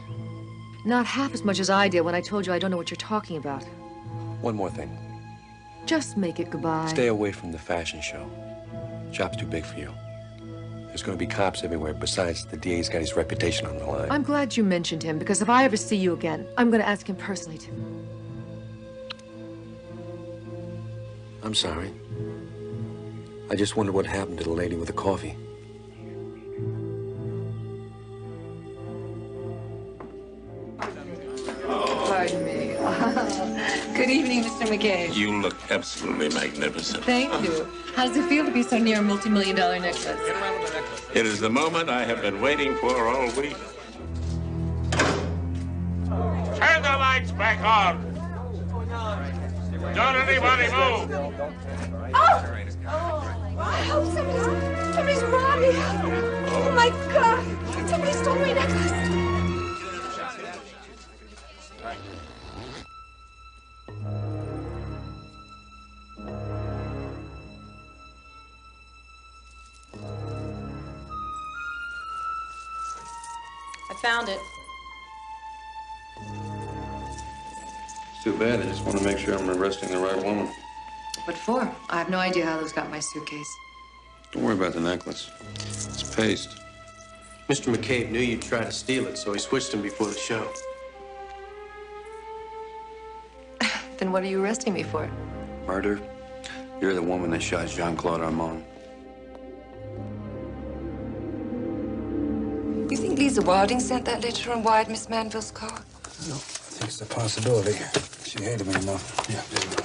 Not half as much as I did when I told you I don't know what you're talking about. One more thing. Just make it goodbye. Stay away from the fashion show. Job's too big for you. There's going to be cops everywhere. Besides, the DA's got his reputation on the line. I'm glad you mentioned him, because if I ever see you again, I'm going to ask him personally to. I'm sorry. I just wondered what happened to the lady with the coffee. Pardon me. Good evening, Mr. McCabe. You look absolutely magnificent. Thank you. How does it feel to be so near a multi-million-dollar necklace? It is the moment I have been waiting for all week. Turn the lights back on. Don't anybody move. Oh, somebody's robbing. Oh, my God. Somebody stole my necklace. I found it. It's too bad. I just want to make sure I'm arresting the right woman. What for? I have no idea how those got in my suitcase. Don't worry about the necklace. It's paste. Mr. McCabe knew you'd try to steal it, so he switched him before the show. Then what are you arresting me for? Murder? You're the woman that shot Jean-Claude Armand. You think Lisa Wilding sent that letter and wired Miss Manville's car? No, I think it's a possibility. She hated me enough. Yeah, there you go.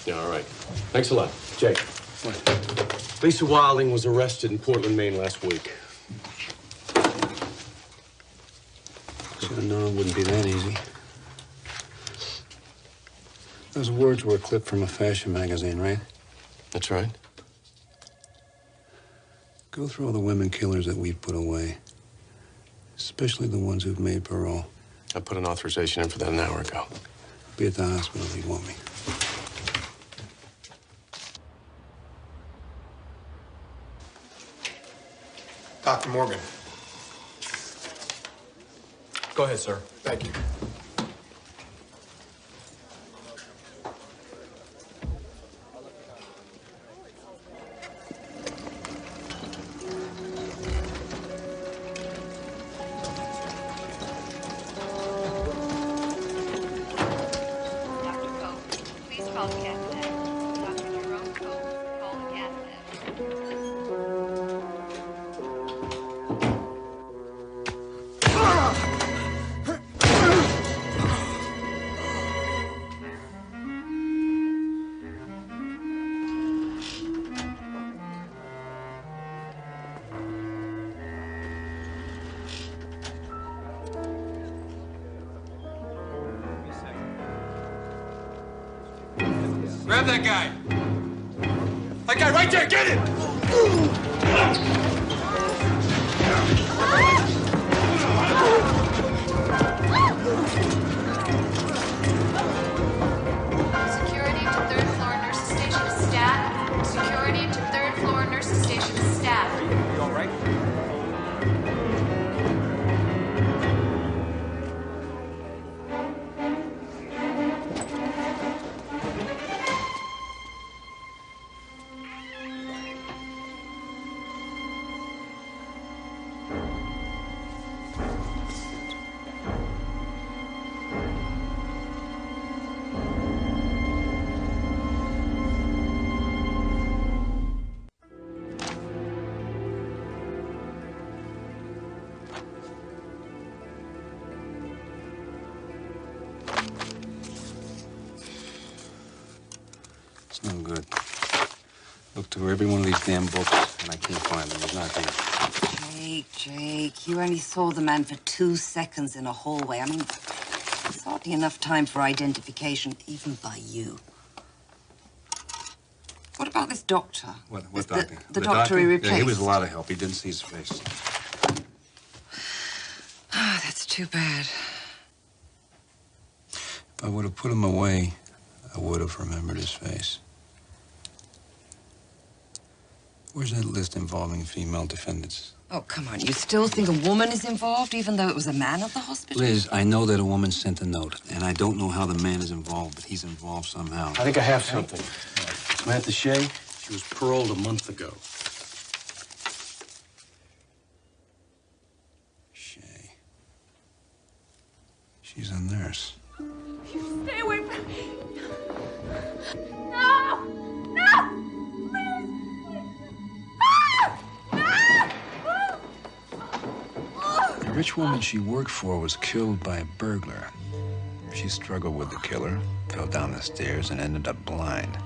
Yeah, all right. Thanks a lot. Jake. What? Lisa Wilding was arrested in Portland, Maine last week. Should have known it wouldn't be that easy. Those words were a clip from a fashion magazine, right? That's right. Go through all the women killers that we've put away, especially the ones who've made parole. I put an authorization in for that an hour ago. Be at the hospital if you want me. Dr. Morgan. Go ahead, sir. Thank you. Grab that guy. That guy right there, get it! Security to third floor nurses station is stat. Security to third floor nurses station is stat. Are you all right? It's no good. Looked through every one of these damn books, and I can't find them. He's not here. Jake, you only saw the man for 2 seconds in a hallway. I mean, it's hardly enough time for identification, even by you. What about this doctor? What doctor? The doctor he replaced? Yeah, he was a lot of help. He didn't see his face. Ah, that's too bad. If I would have put him away, I would have remembered his face. Where's that list involving female defendants? Oh, come on. You still think a woman is involved, even though it was a man at the hospital? Liz, I know that a woman sent a note, and I don't know how the man is involved, but he's involved somehow. I think I have something. Samantha Shea, she was paroled a month ago. Shea. She's a nurse. Stay away from me. No! No! The rich woman she worked for was killed by a burglar. She struggled with the killer, fell down the stairs, and ended up blind.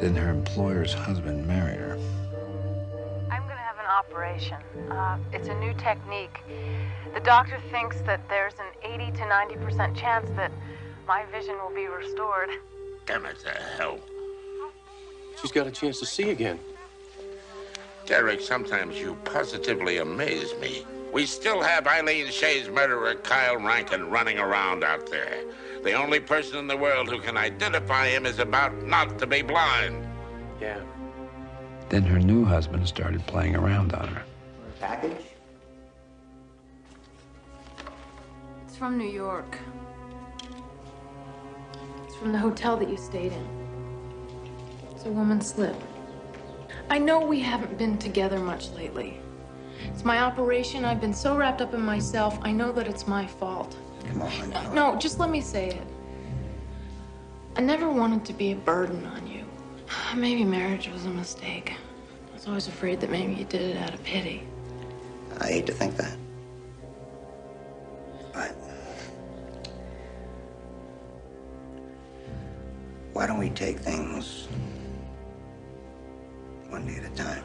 Then her employer's husband married her. I'm going to have an operation. It's a new technique. The doctor thinks that there's an 80 to 90% chance that my vision will be restored. Damn it to hell. She's got a chance to see again. Derek, sometimes you positively amaze me. We still have Eileen Shea's murderer, Kyle Rankin, running around out there. The only person in the world who can identify him is about not to be blind. Yeah. Then her new husband started playing around on her. Package? It's from New York. It's from the hotel that you stayed in. It's a woman's slip. I know we haven't been together much lately. It's my operation. I've been so wrapped up in myself. I know that it's my fault. Come on. No, just let me say it. I never wanted to be a burden on you. Maybe marriage was a mistake. I was always afraid that maybe you did it out of pity. I hate to think that. But why don't we take things one day at a time?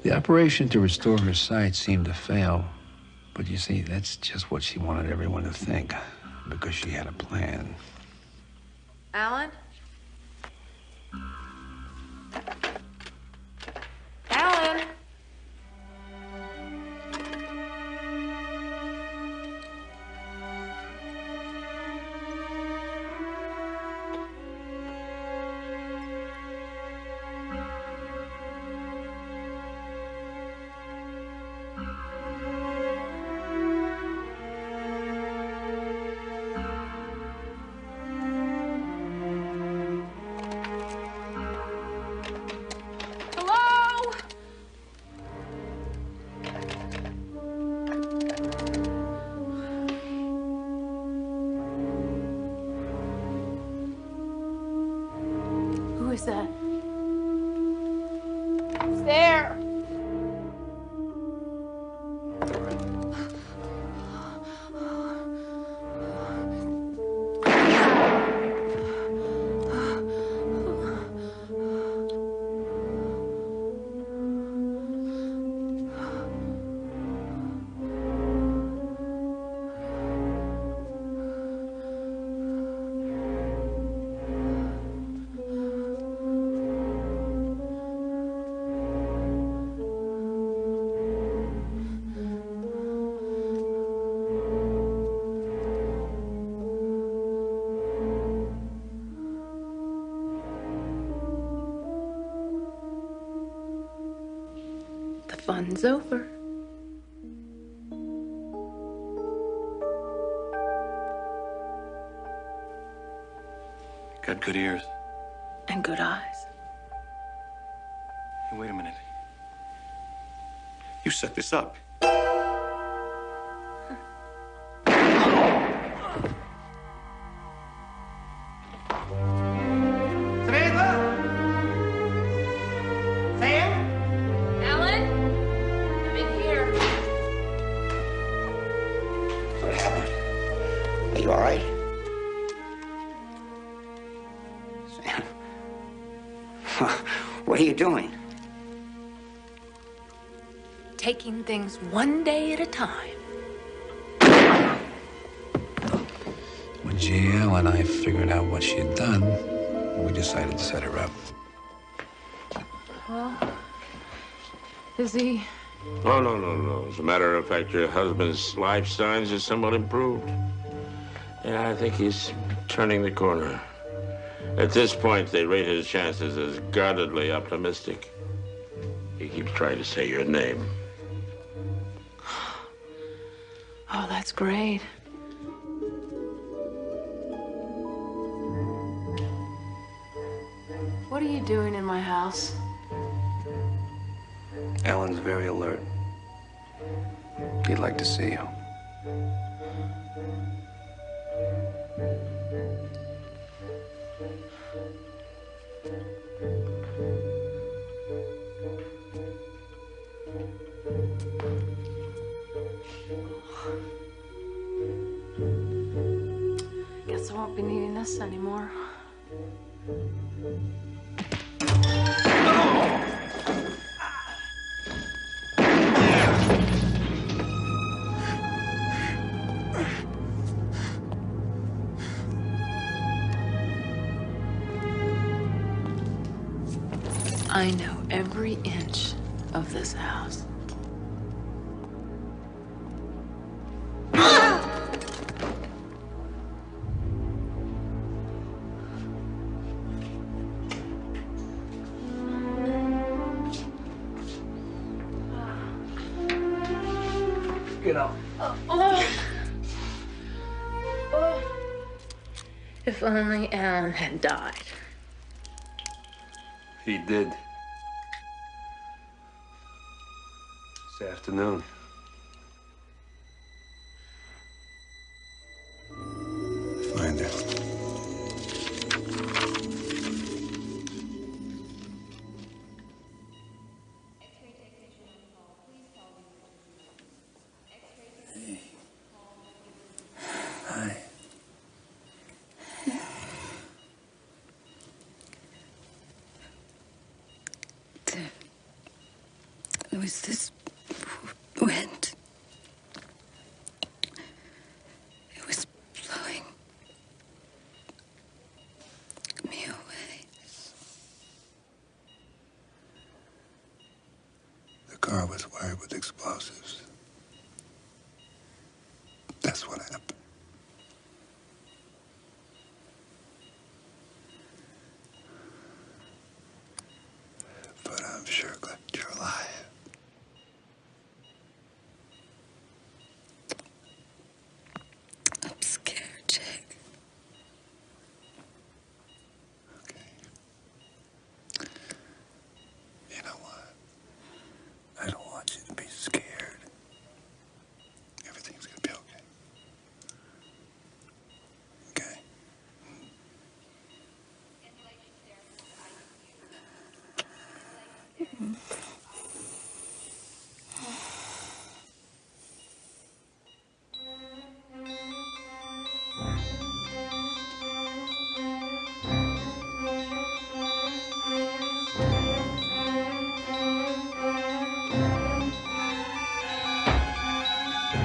The operation to restore her sight seemed to fail. But you see, that's just what she wanted everyone to think, because she had a plan. Alan? Alan? The fun's over. Got good ears. And good eyes. Hey, wait a minute. You set this up. You all right? Sam? What are you doing? Taking things one day at a time. When GL and I figured out what she had done, we decided to set her up. Well, is he? Oh, no. As a matter of fact, your husband's life signs are somewhat improved. Yeah, I think he's turning the corner. At this point, they rate his chances as guardedly optimistic. He keeps trying to say your name. Oh, that's great. What are you doing in my house? Alan's very alert. He'd like to see you. Guess I won't be needing this anymore. I know every inch of this house. Get up. If only Alan had died. He did. This afternoon. Find her. Hi. There was this wind. It was blowing me away. The car was wired with explosives. That's what happened. But I'm sure glad you're alive. I'm scared, Jake. You know what? I don't want you to be scared. Everything's gonna be okay. Okay?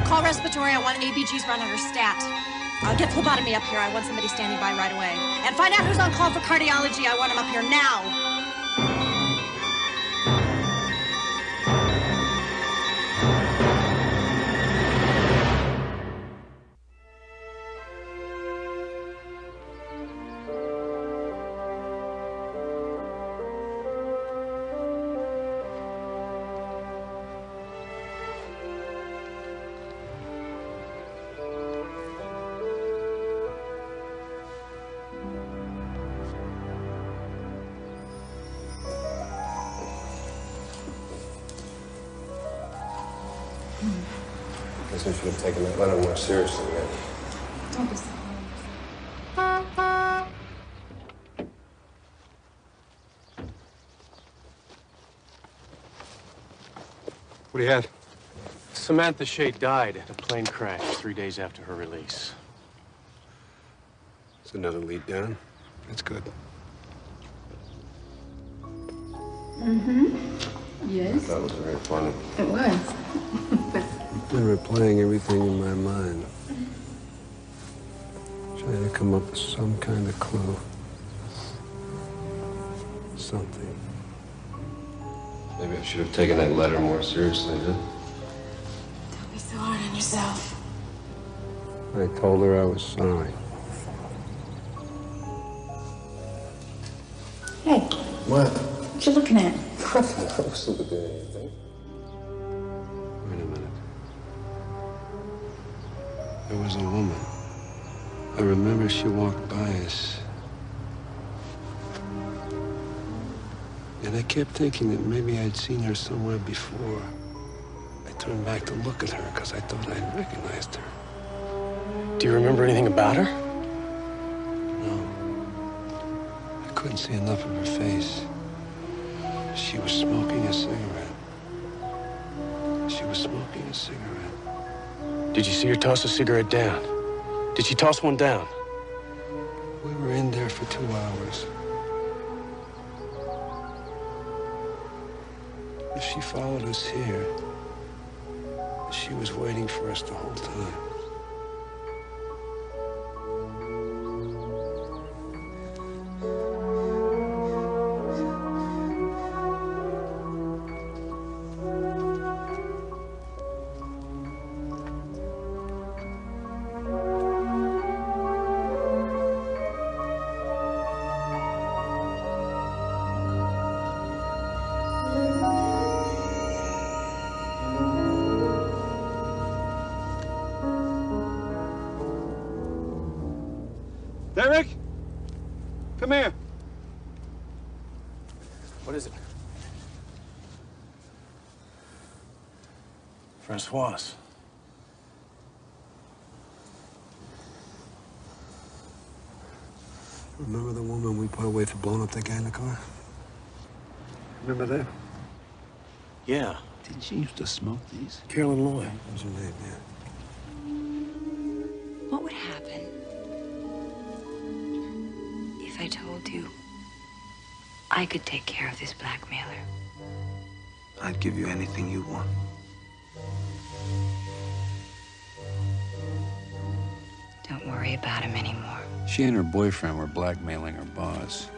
Call respiratory. I want ABGs run under stat. Get phlebotomy up here. I want somebody standing by right away. And find out who's on call for cardiology. I want him up here now. I guess I should have taken that letter more seriously, man. Don't be so. What do you have? Samantha Shea died in a plane crash 3 days after her release. It's another lead down. That's good. Mm-hmm. Yes. That was very funny. It was. I've been replaying everything in my mind. Trying to come up with some kind of clue. Something. Maybe I should have taken that letter more seriously, huh? Don't be so hard on yourself. I told her I was sorry. Hey. What? What you looking at? I wasn't looking at anything. Wait a minute. There was a woman. I remember she walked by us. And I kept thinking that maybe I'd seen her somewhere before. I turned back to look at her because I thought I'd recognized her. Do you remember anything about her? No. I couldn't see enough of her face. She was smoking a cigarette. She was smoking a cigarette. Did you see her toss a cigarette down? Did she toss one down? We were in there for 2 hours. If she followed us here, she was waiting for us the whole time. Derek? Come here. What is it? Francoise. Remember the woman we put away for blowing up that guy in the car? Remember that? Yeah. Didn't she used to smoke these? Carolyn Lloyd. What was her name, yeah? What would happen if I told you I could take care of this blackmailer? I'd give you anything you want. Don't worry about him anymore. She and her boyfriend were blackmailing her boss.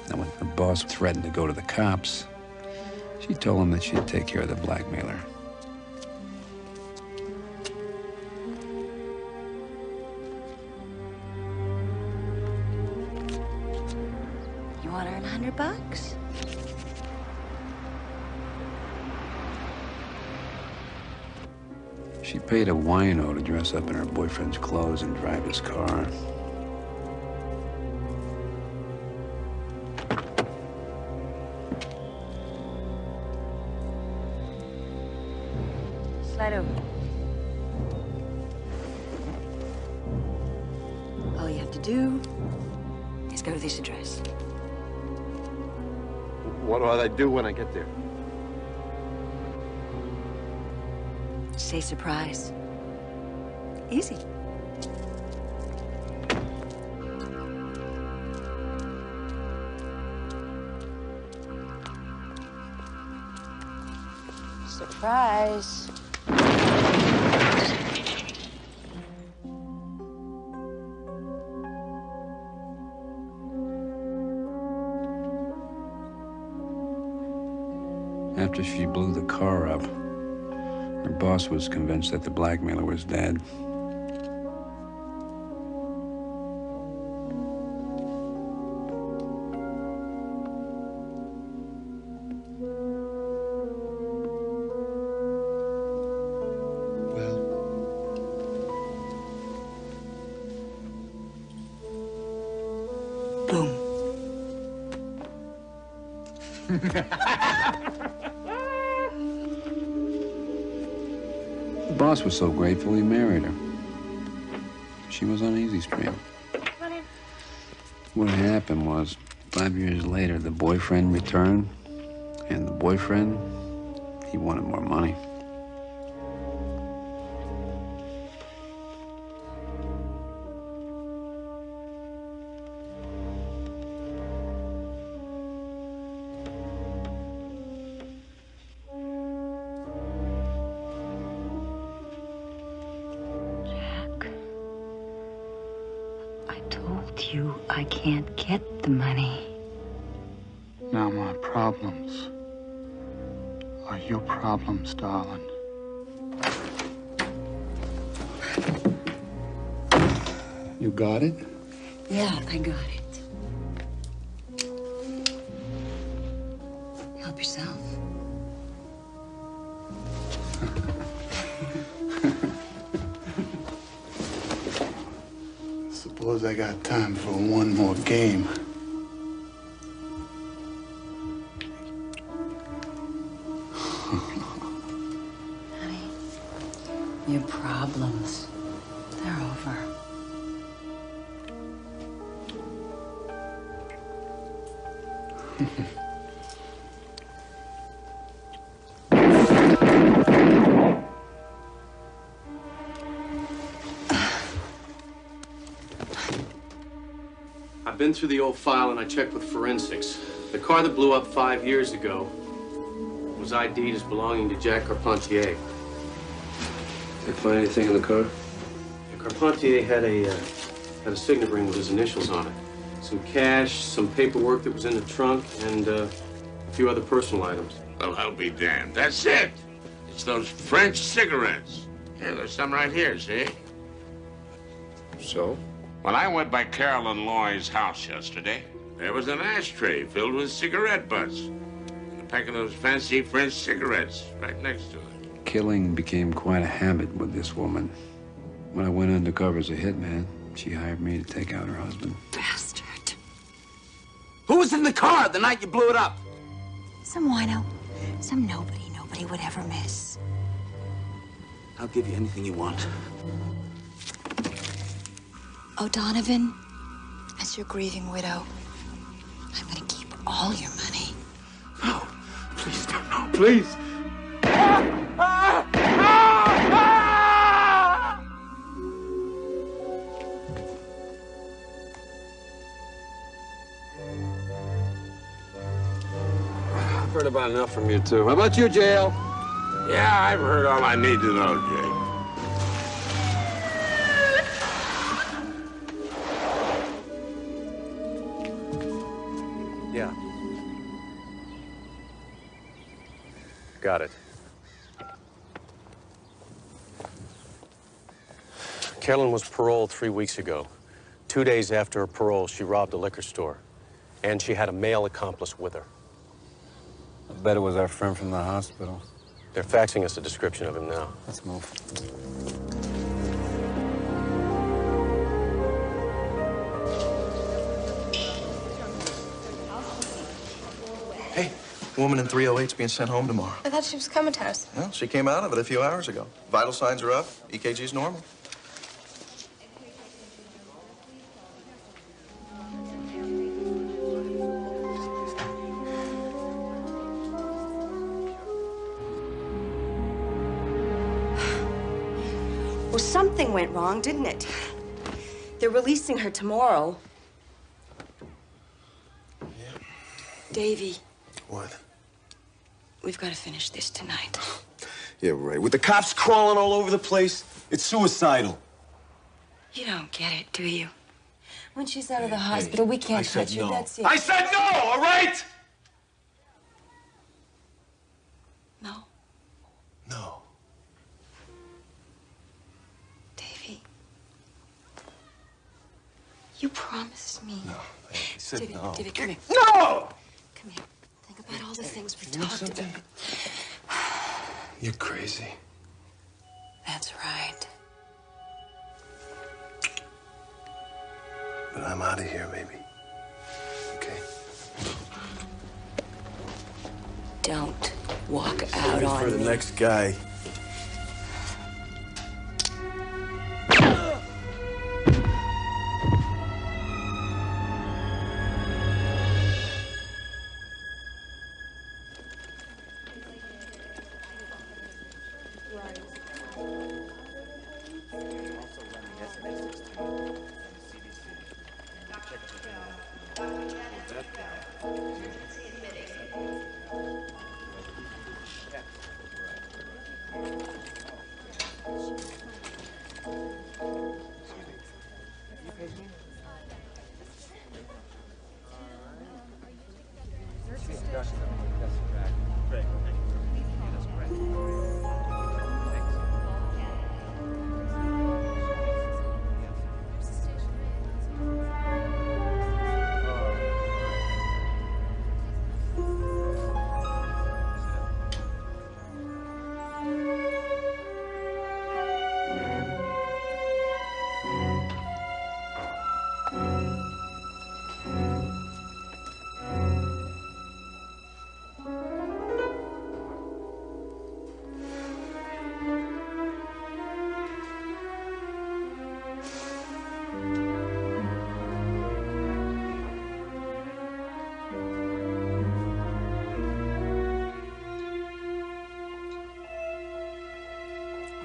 Now, when her boss threatened to go to the cops, she told him that she'd take care of the blackmailer. You want to earn $100? She paid a wino to dress up in her boyfriend's clothes and drive his car. Slide over. All you have to do is go to this address. What do I do when I get there? Say surprise. Easy. Surprise. After she blew the car up, her boss was convinced that the blackmailer was dead. The boss was so grateful he married her. She was on Easy Stream. What happened was, 5 years later, the boyfriend returned, and the boyfriend, he wanted more money. I can't get the money. Now my problems are your problems, darling. You got it? Yeah, I got it. Help yourself. Suppose I got time for one more game. Honey, your problems, they're over. I've been through the old file and I checked with forensics. The car that blew up 5 years ago was ID'd as belonging to Jack Carpentier. Did they find anything in the car? Yeah, Carpentier had a signet ring with his initials on it. Some cash, some paperwork that was in the trunk, and a few other personal items. Well, I'll be damned. That's it. It's those French cigarettes. Here, there's some right here, see? So? When I went by Carolyn Loy's house yesterday, there was an ashtray filled with cigarette butts. And a pack of those fancy French cigarettes right next to it. Killing became quite a habit with this woman. When I went undercover as a hitman, she hired me to take out her husband. Bastard. Who was in the car the night you blew it up? Some wino. Some nobody would ever miss. I'll give you anything you want. O'Donovan, as your grieving widow, I'm gonna keep all your money. No, please don't. No, please. I've heard about enough from you, too. How about you, Jail? Yeah, I've heard all I need to know, Jake. Yeah. Got it. Carolyn was paroled 3 weeks ago. 2 days after her parole, she robbed a liquor store. And she had a male accomplice with her. I bet it was our friend from the hospital. They're faxing us a description of him now. Let's move. Hey, woman in 308's being sent home tomorrow. I thought she was comatose. Well, she came out of it a few hours ago. Vital signs are up. EKG's normal. Well, something went wrong, didn't it? They're releasing her tomorrow. Yeah. Davy, What? we've got to finish this tonight. Yeah, right. With the cops crawling all over the place, it's suicidal. You don't get it, do you? When she's out of the hospital, we can't touch her. No. That's it. I said no, all right? No. Davy, you promised me. No. I said Davy, no. Davy, come here. No! Come here. Think about all the things we talked about. You're crazy. That's right. But I'm out of here, baby. Okay? Don't walk out on For the me. next guy.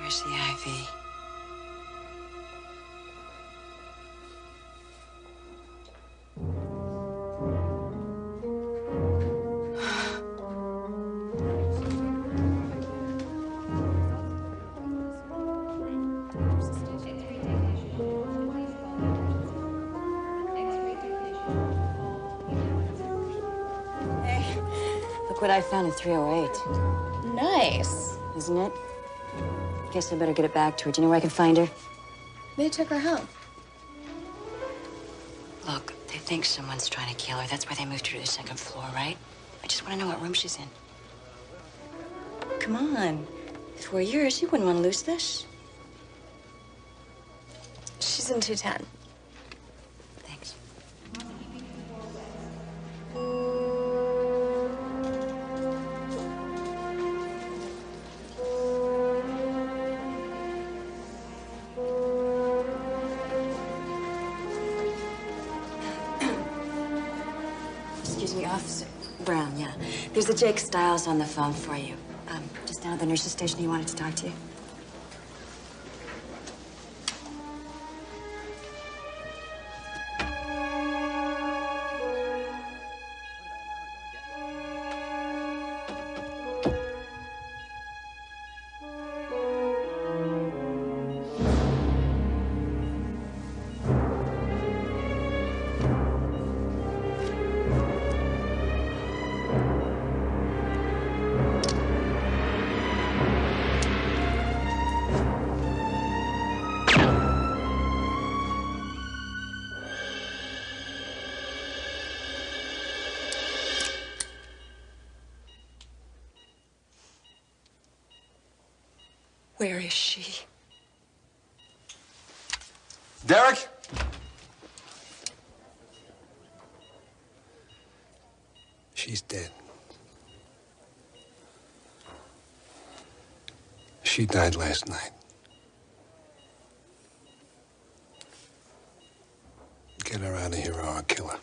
Where's the IV? Hey, look what I found in 308. Nice. Isn't it? Guess I better get it back to her. Do you know where I can find her? They took her home. Look, they think someone's trying to kill her. That's why they moved her to the second floor, right? I just want to know what room she's in. Come on. If it were yours, you wouldn't want to lose this. She's in 210. Thanks. Excuse me, Officer Brown, yeah. There's a Jake Stiles on the phone for you. Just down at the nurse's station. He wanted to talk to you. Where is she? Derek? She's dead. She died last night. Get her out of here or I'll kill her.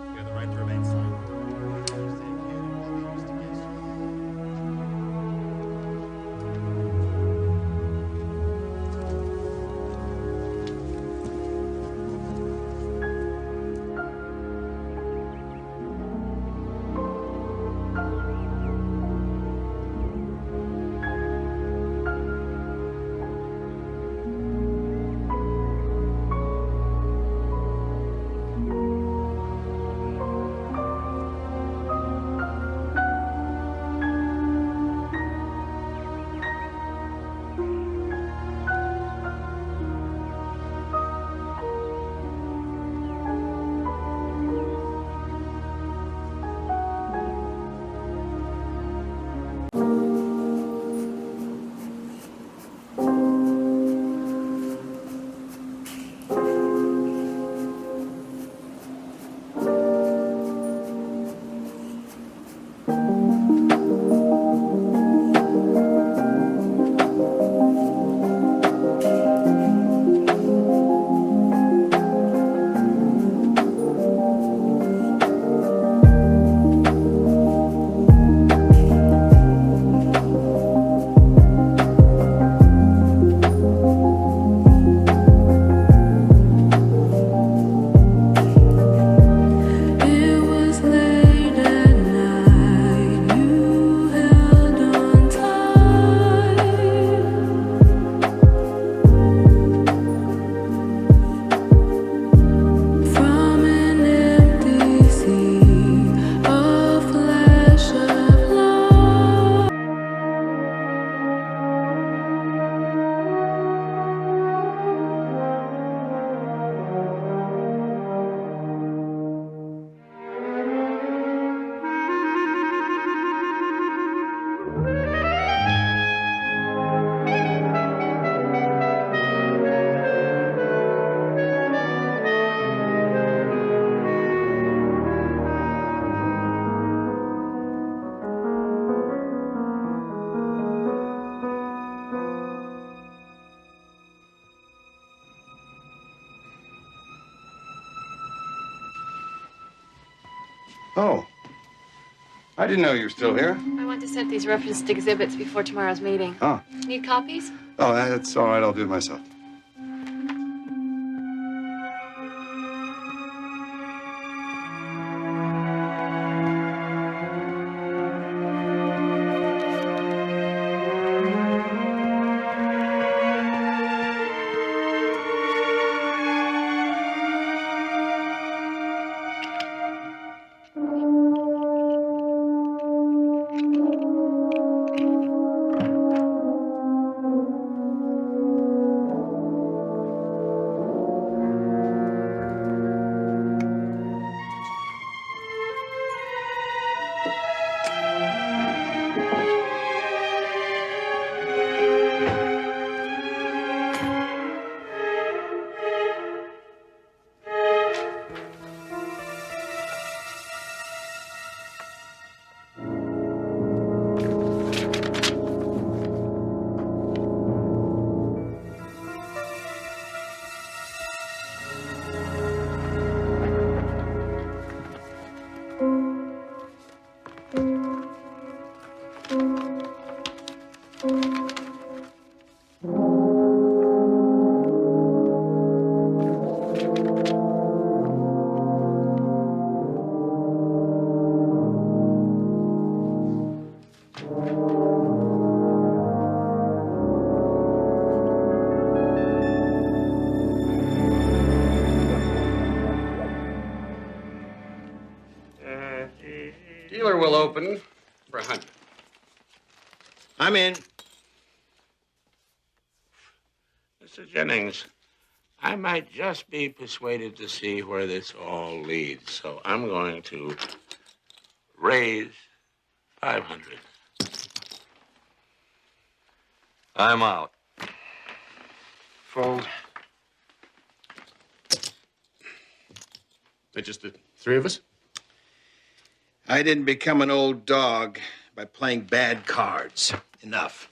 You have the right to remain silent. Oh. I didn't know you were still here. I want to set these referenced exhibits before tomorrow's meeting. Oh. Need copies? Oh, that's all right. I'll do it myself. Dealer will open for 100. I'm in. Mr. Jennings, I might just be persuaded to see where this all leads, so I'm going to raise 500. I'm out. Fold. They're just the three of us? I didn't become an old dog by playing bad cards. Enough.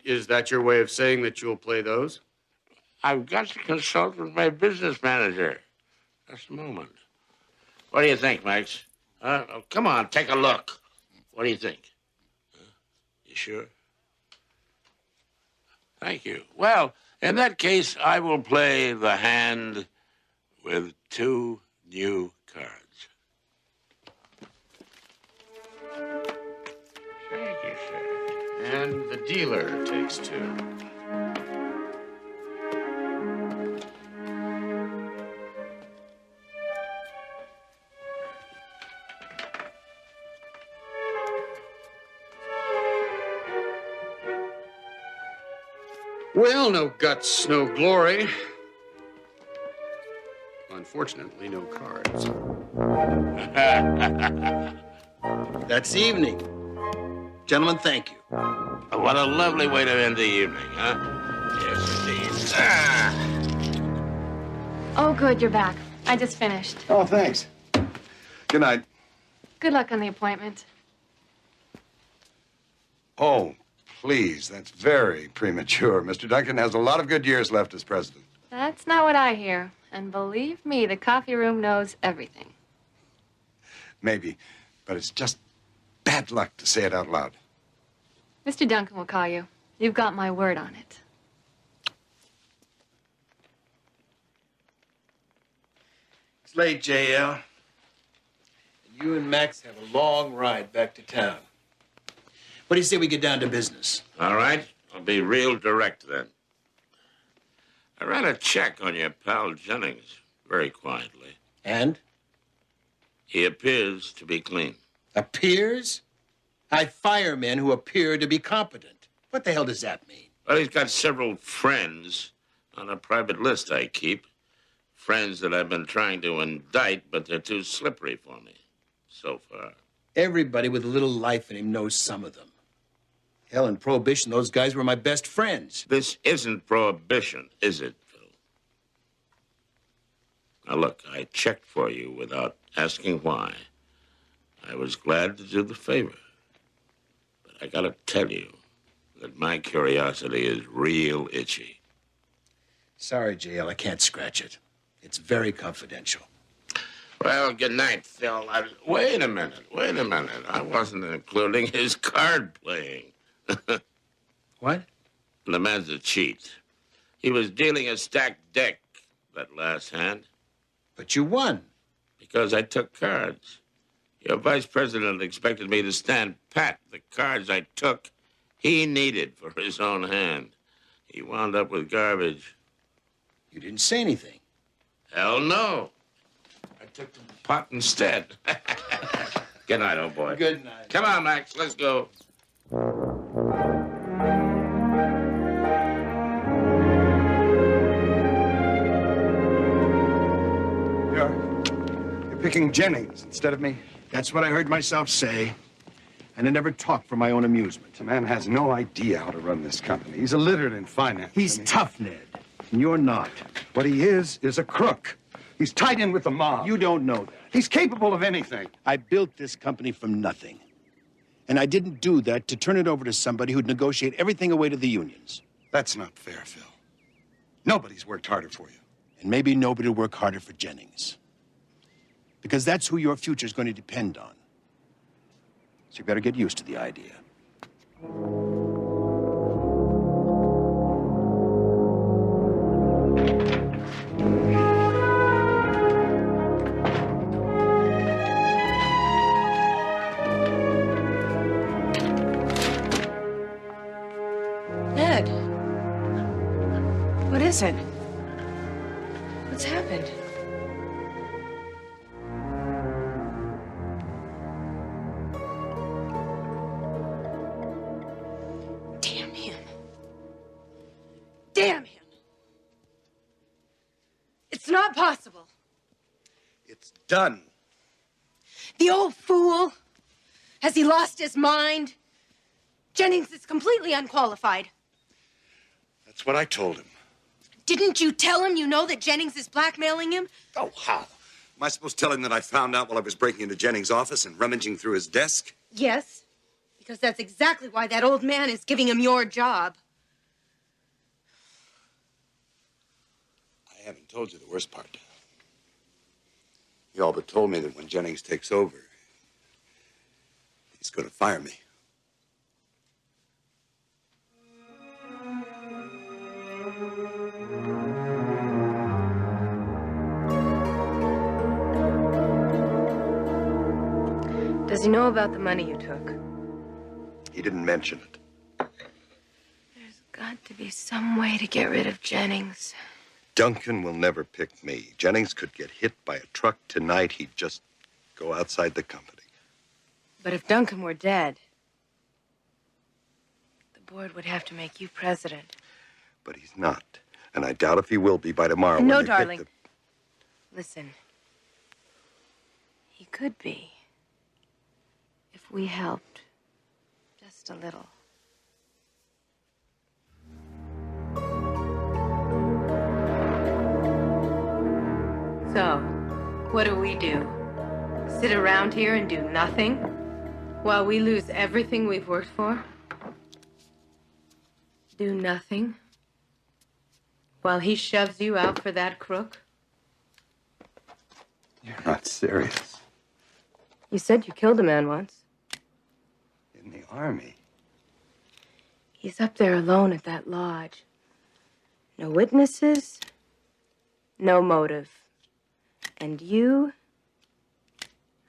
Is that your way of saying that you'll play those? I've got to consult with my business manager. Just a moment. What do you think, Max? Oh, come on, take a look. What do you think? You sure? Thank you. Well, in that case, I will play the hand with 2 new cards. Thank you, sir. And the dealer takes 2. Well, no guts, no glory. Unfortunately, no cards. That's evening. Gentlemen, thank you. What a lovely way to end the evening, huh? Yes, indeed. Oh, good, you're back. I just finished. Oh, thanks. Good night. Good luck on the appointment. Oh, please, that's very premature. Mr. Duncan has a lot of good years left as president. That's not what I hear. And believe me, the coffee room knows everything. Maybe, but it's just bad luck to say it out loud. Mr. Duncan will call you. You've got my word on it. It's late, JL. You and Max have a long ride back to town. What do you say we get down to business? All right. I'll be real direct then. I ran a check on your pal Jennings very quietly. And? He appears to be clean. Appears? I fire men who appear to be competent. What the hell does that mean? Well, he's got several friends on a private list I keep. Friends that I've been trying to indict, but they're too slippery for me so far. Everybody with a little life in him knows some of them. Hell, in Prohibition, those guys were my best friends. This isn't Prohibition, is it, Phil? Now, look, I checked for you without asking why. I was glad to do the favor. I gotta tell you that my curiosity is real itchy. Sorry, JL, I can't scratch it. It's very confidential. Well, good night, Phil. Wait a minute. I wasn't including his card playing. What? The man's a cheat. He was dealing a stacked deck that last hand. But you won. Because I took cards. Your vice president expected me to stand pat. The cards I took, he needed for his own hand. He wound up with garbage. You didn't say anything. Hell no. I took the pot instead. Good night, old boy. Good night. Come on, Max, let's go. You're picking Jennings instead of me? That's what I heard myself say. And I never talk for my own amusement. The man has no idea how to run this company. He's illiterate in finance. He's tough, Ned. And you're not. What he is a crook. He's tied in with the mob. You don't know that. He's capable of anything. I built this company from nothing. And I didn't do that to turn it over to somebody who'd negotiate everything away to the unions. That's not fair, Phil. Nobody's worked harder for you. And maybe nobody will work harder for Jennings. Because that's who your future's going to depend on. So you better get used to the idea. Ned. What is it? What's happened? Damn him. Damn him. It's not possible. It's done. The old fool. Has he lost his mind? Jennings is completely unqualified. That's what I told him. Didn't you tell him you know that Jennings is blackmailing him? Oh, how? Am I supposed to tell him that I found out while I was breaking into Jennings' office and rummaging through his desk? Yes, because that's exactly why that old man is giving him your job. I haven't told you the worst part. You all but told me that when Jennings takes over, he's going to fire me. Does he know about the money you took? He didn't mention it. There's got to be some way to get rid of Jennings. Duncan will never pick me. Jennings could get hit by a truck tonight. He'd just go outside the company. But if Duncan were dead, the board would have to make you president. But he's not. And I doubt if he will be by tomorrow. No, when they hit darling. Listen. He could be. If we helped. Just a little. So, what do? Sit around here and do nothing? While we lose everything we've worked for? Do nothing? While he shoves you out for that crook? You're not serious. You said you killed a man once. In the army. He's up there alone at that lodge. No witnesses, no motive. And you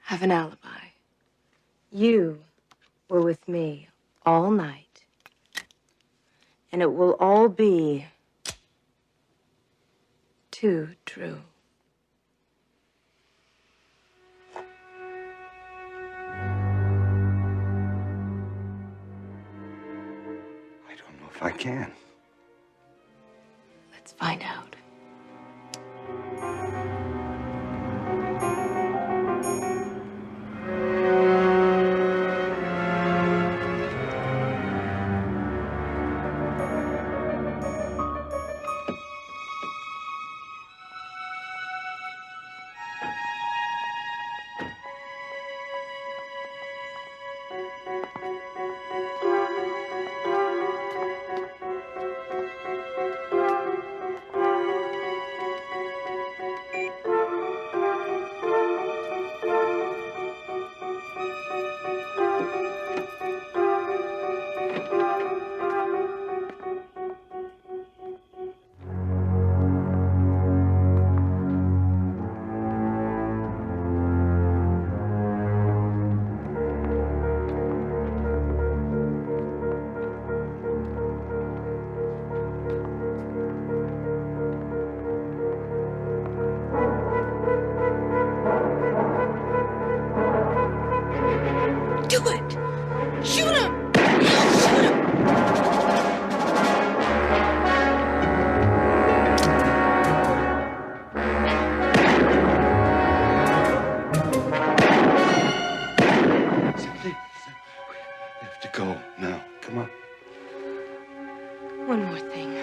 have an alibi. You were with me all night. And it will all be too true. I don't know if I can. Let's find out. Do it! Shoot him! Shoot him! We have to go now. Come on. One more thing.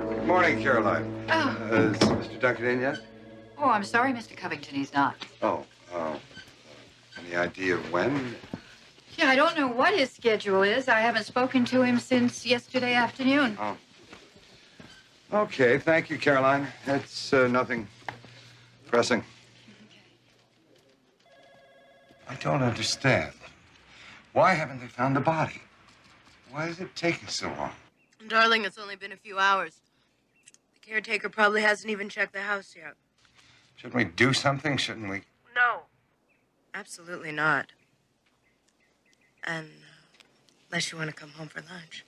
Good morning, Caroline. Oh. Is Mr. Duncan in yet? Oh, I'm sorry, Mr. Covington, he's not. Oh, any idea when? Yeah, I don't know what his schedule is. I haven't spoken to him since yesterday afternoon. Oh. Okay, thank you, Caroline. It's nothing pressing. I don't understand. Why haven't they found the body? Why is it taking so long? Darling, it's only been a few hours. The caretaker probably hasn't even checked the house yet. Shouldn't we do something? Shouldn't we? No. Absolutely not. And unless you want to come home for lunch.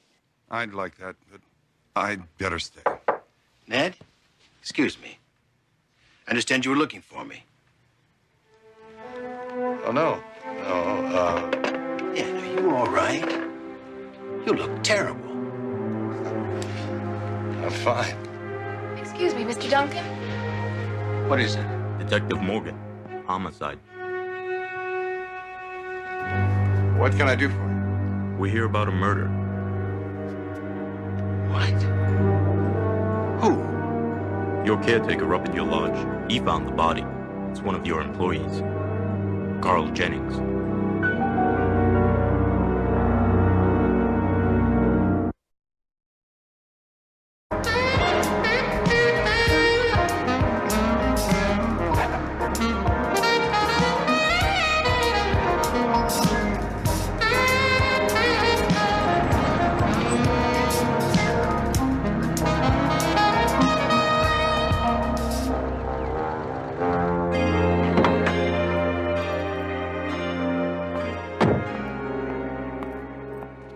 I'd like that, but I'd better stay. Ned, excuse me. I understand you were looking for me. Oh, no. Yeah, are you all right? You look terrible. I'm fine. Excuse me, Mr. Duncan? What is it? Detective Morgan. Homicide. What can I do for you? We hear about a murder. What? Who? Your caretaker up at your lodge. He found the body. It's one of your employees. Carl Jennings.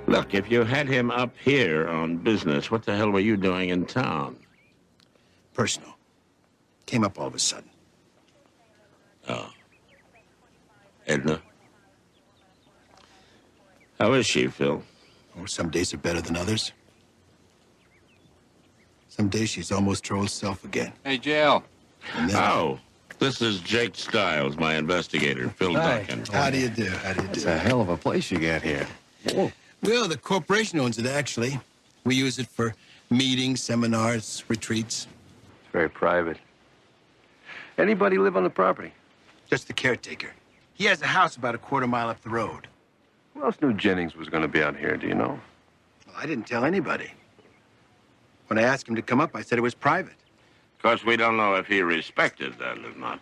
Look, if you had him up here on business, what the hell were you doing in town? Personal. Came up all of a sudden. Oh. Edna? How is she, Phil? Oh, some days are better than others. Some days she's almost her old self again. Hey, JL. And then, Oh, this is Jake Stiles, my investigator, Phil Duncan. How do you do? How do you do? It's a hell of a place you got here. Whoa. Well, the corporation owns it, actually. We use it for meetings, seminars, retreats. It's very private. Anybody live on the property? Just the caretaker. He has a house about a quarter-mile up the road. Who else knew Jennings was going to be out here, do you know? Well, I didn't tell anybody. When I asked him to come up, I said it was private. Of course, we don't know if he respected that or not.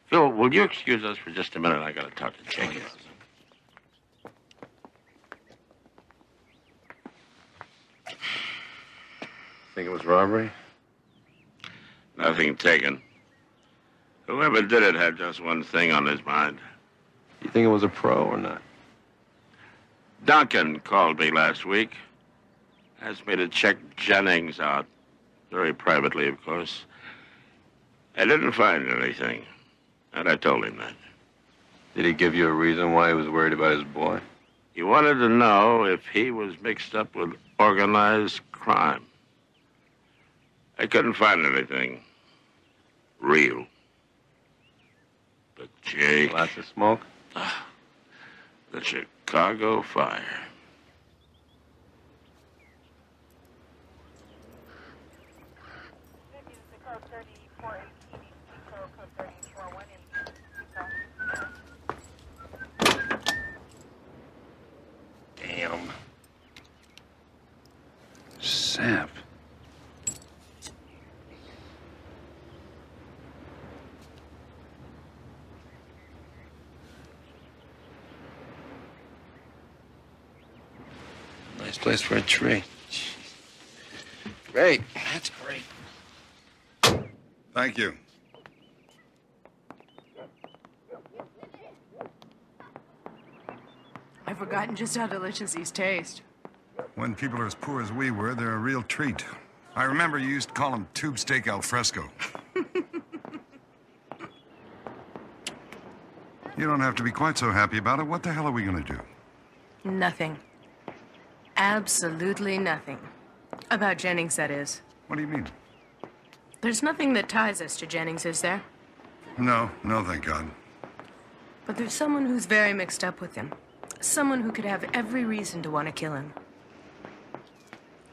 Phil, will you excuse us for just a minute? I got to talk to Jake. Think it was robbery? Nothing taken. Whoever did it had just one thing on his mind. You think it was a pro or not? Duncan called me last week. Asked me to check Jennings out. Very privately, of course. I didn't find anything. And I told him that. Did he give you a reason why he was worried about his boy? He wanted to know if he was mixed up with organized crime. I couldn't find anything real. But Jake... Lots of smoke? The Chicago fire. Damn. Sap. Nice place for a tree. Great. That's great. Thank you. I've forgotten just how delicious these taste. When people are as poor as we were, they're a real treat. I remember you used to call them tube steak al fresco. You don't have to be quite so happy about it. What the hell are we gonna do? Nothing. Absolutely nothing. About Jennings, that is. What do you mean? There's nothing that ties us to Jennings, is there? No, thank God. But there's someone who's very mixed up with him. Someone who could have every reason to want to kill him.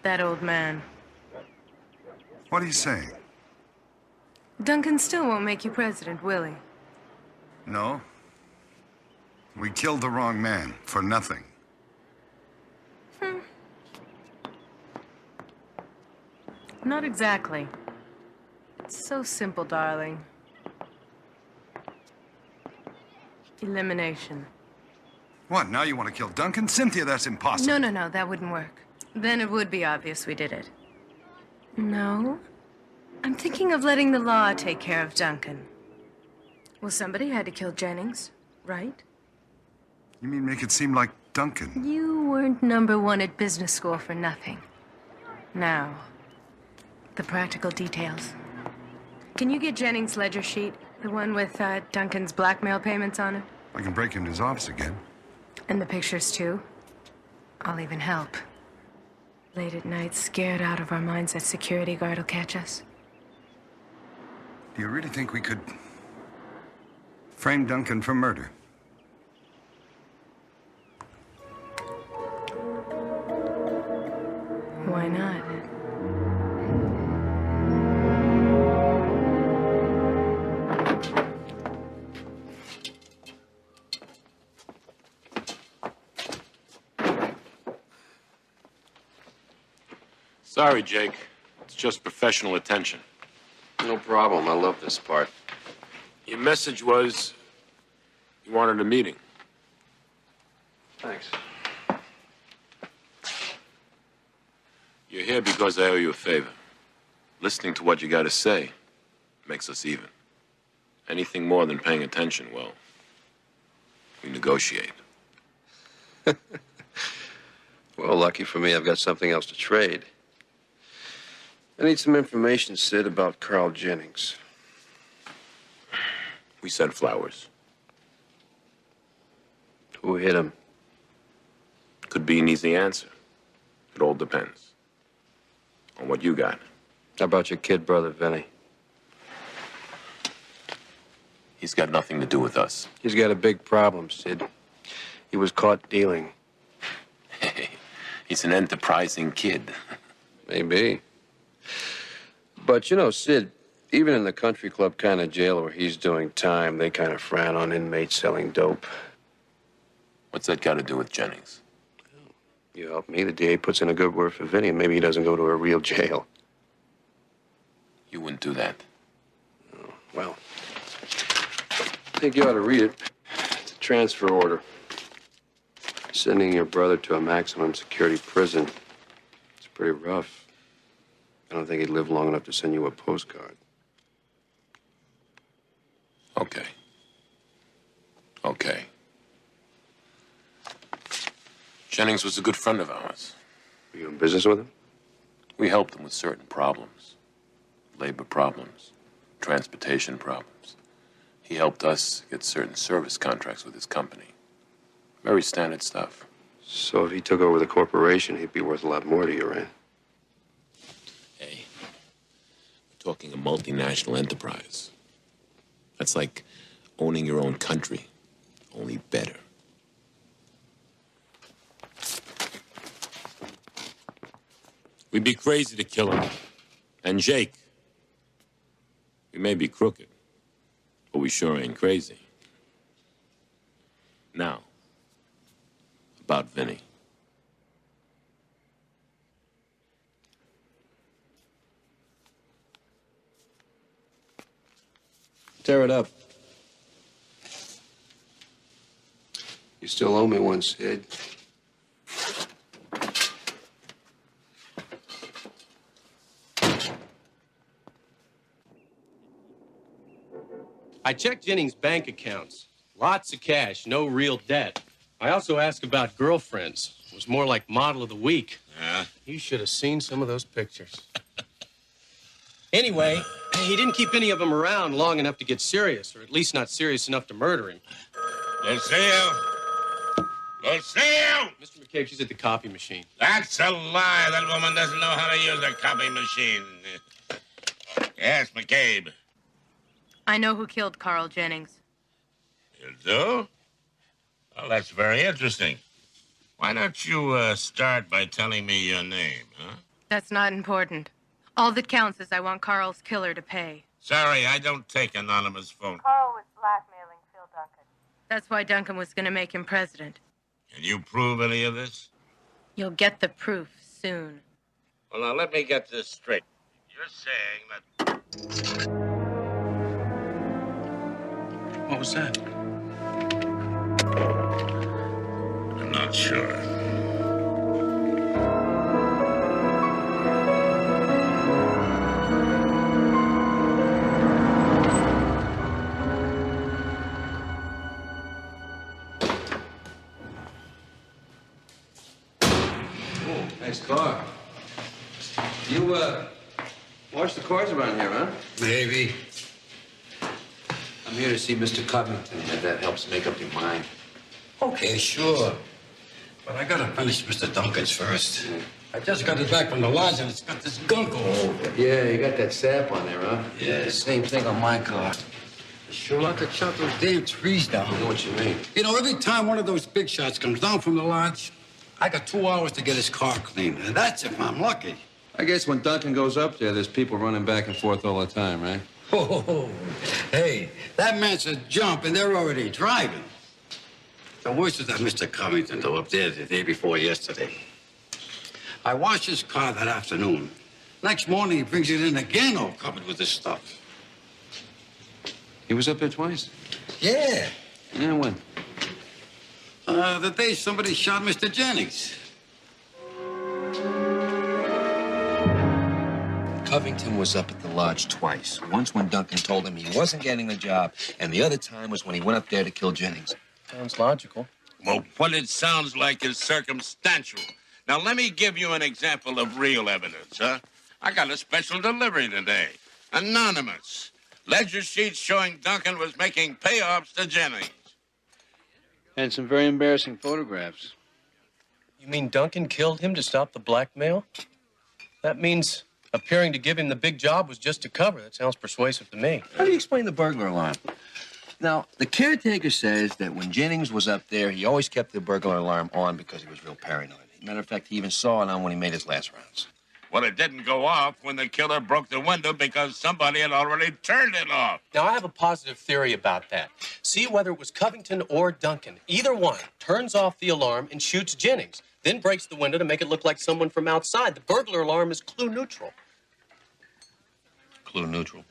That old man. What are you saying? Duncan still won't make you president, will he? No. We killed the wrong man for nothing. Not exactly. It's so simple, darling. Elimination. What, now you want to kill Duncan? Cynthia, that's impossible. No, that wouldn't work. Then it would be obvious we did it. No. I'm thinking of letting the law take care of Duncan. Well, somebody had to kill Jennings, right? You mean make it seem like Duncan? You weren't #1 at business school for nothing. Now, the practical details. Can you get Jennings' ledger sheet? The one with Duncan's blackmail payments on it? I can break into his office again. And the pictures, too? I'll even help. Late at night, scared out of our minds that security guard will catch us. Do you really think we could frame Duncan for murder? Why not? Sorry, Jake. It's just professional attention. No problem. I love this part. Your message was you wanted a meeting. Thanks. You're here because I owe you a favor. Listening to what you got to say makes us even. Anything more than paying attention, well, we negotiate. Well, lucky for me, I've got something else to trade. I need some information, Sid, about Carl Jennings. We sent flowers. Who hit him? Could be an easy answer. It all depends on what you got. How about your kid brother, Vinny? He's got nothing to do with us. He's got a big problem, Sid. He was caught dealing. Hey, he's an enterprising kid. Maybe. But, you know, Sid, even in the country club kind of jail where he's doing time, they kind of frown on inmates selling dope. What's that got to do with Jennings? You help me, the DA puts in a good word for Vinny, and maybe he doesn't go to a real jail. You wouldn't do that. Oh, well, I think you ought to read it. It's a transfer order. Sending your brother to a maximum security prison. It's pretty rough. I don't think he'd live long enough to send you a postcard. Okay. Okay. Jennings was a good friend of ours. Were you in business with him? We helped him with certain problems. Labor problems, transportation problems. He helped us get certain service contracts with his company. Very standard stuff. So if he took over the corporation, he'd be worth a lot more to you, right? Hey, we're talking a multinational enterprise. That's like owning your own country, only better. We'd be crazy to kill him. And Jake, we may be crooked, but we sure ain't crazy. Now, about Vinny. Tear it up. You still owe me one, Sid. I checked Jennings' bank accounts. Lots of cash, no real debt. I also asked about girlfriends. It was more like model of the week. Yeah? You should have seen some of those pictures. Anyway, he didn't keep any of them around long enough to get serious, or at least not serious enough to murder him. Lucille! Lucille! Mr. McCabe, she's at the copy machine. That's a lie. That woman doesn't know how to use a copy machine. Yes, McCabe. I know who killed Carl Jennings. You do? Well, that's very interesting. Why don't you start by telling me your name, huh? That's not important. All that counts is I want Carl's killer to pay. Sorry, I don't take anonymous phone. Carl was blackmailing Phil Duncan. That's why Duncan was going to make him president. Can you prove any of this? You'll get the proof soon. Well, now, let me get this straight. You're saying that... What was that? I'm not sure. Nice car. You, wash the cars around here, huh? Maybe. I'm here to see Mr. Covington, if that helps make up your mind. Okay, sure. But I gotta finish Mr. Duncan's first. I just got it back from the lodge and it's got this gunk all over it. Yeah, you got that sap on there, huh? Yeah, same thing on my car. Sure like to chop those damn trees down. I know what you mean. You know, every time one of those big shots comes down from the lodge, I got 2 hours to get his car cleaned. And that's if I'm lucky. I guess when Duncan goes up there, there's people running back and forth all the time, right? Oh, hey, that man said jump and they're already driving. The worst is that Mr. Covington drove up there the day before yesterday. I washed his car that afternoon. Next morning, he brings it in again all covered with this stuff. He was up there twice? Yeah. Yeah, when? The day somebody shot Mr. Jennings. Covington was up at the lodge twice. Once when Duncan told him he wasn't getting the job, and the other time was when he went up there to kill Jennings. Sounds logical. Well, what it sounds like is circumstantial. Now, let me give you an example of real evidence, huh? I got a special delivery today. Anonymous. Ledger sheets showing Duncan was making payoffs to Jennings. And some very embarrassing photographs. You mean Duncan killed him to stop the blackmail? That means appearing to give him the big job was just a cover. That sounds persuasive to me. How do you explain the burglar alarm? Now, the caretaker says that when Jennings was up there, he always kept the burglar alarm on because he was real paranoid. Matter of fact, he even saw it on when he made his last rounds. Well, it didn't go off when the killer broke the window because somebody had already turned it off. Now, I have a positive theory about that. See whether it was Covington or Duncan. Either one turns off the alarm and shoots Jennings, then breaks the window to make it look like someone from outside. The burglar alarm is clue neutral. Clue neutral?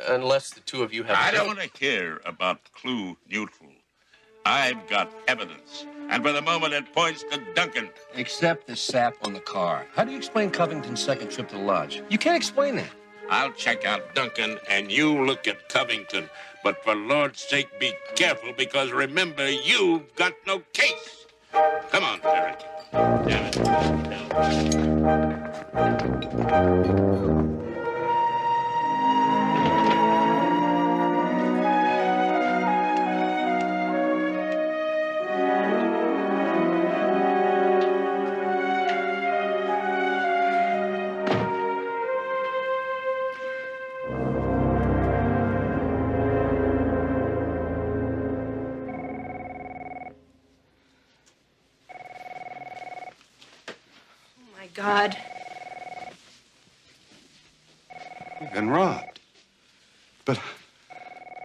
Unless the two of you have... I don't want to hear about clue neutral. I've got evidence. And for the moment, it points to Duncan. Except the sap on the car. How do you explain Covington's second trip to the lodge? You can't explain that. I'll check out Duncan, and you look at Covington. But for Lord's sake, be careful, because remember, you've got no case. Come on, Derek. Damn it. God. We've been robbed. But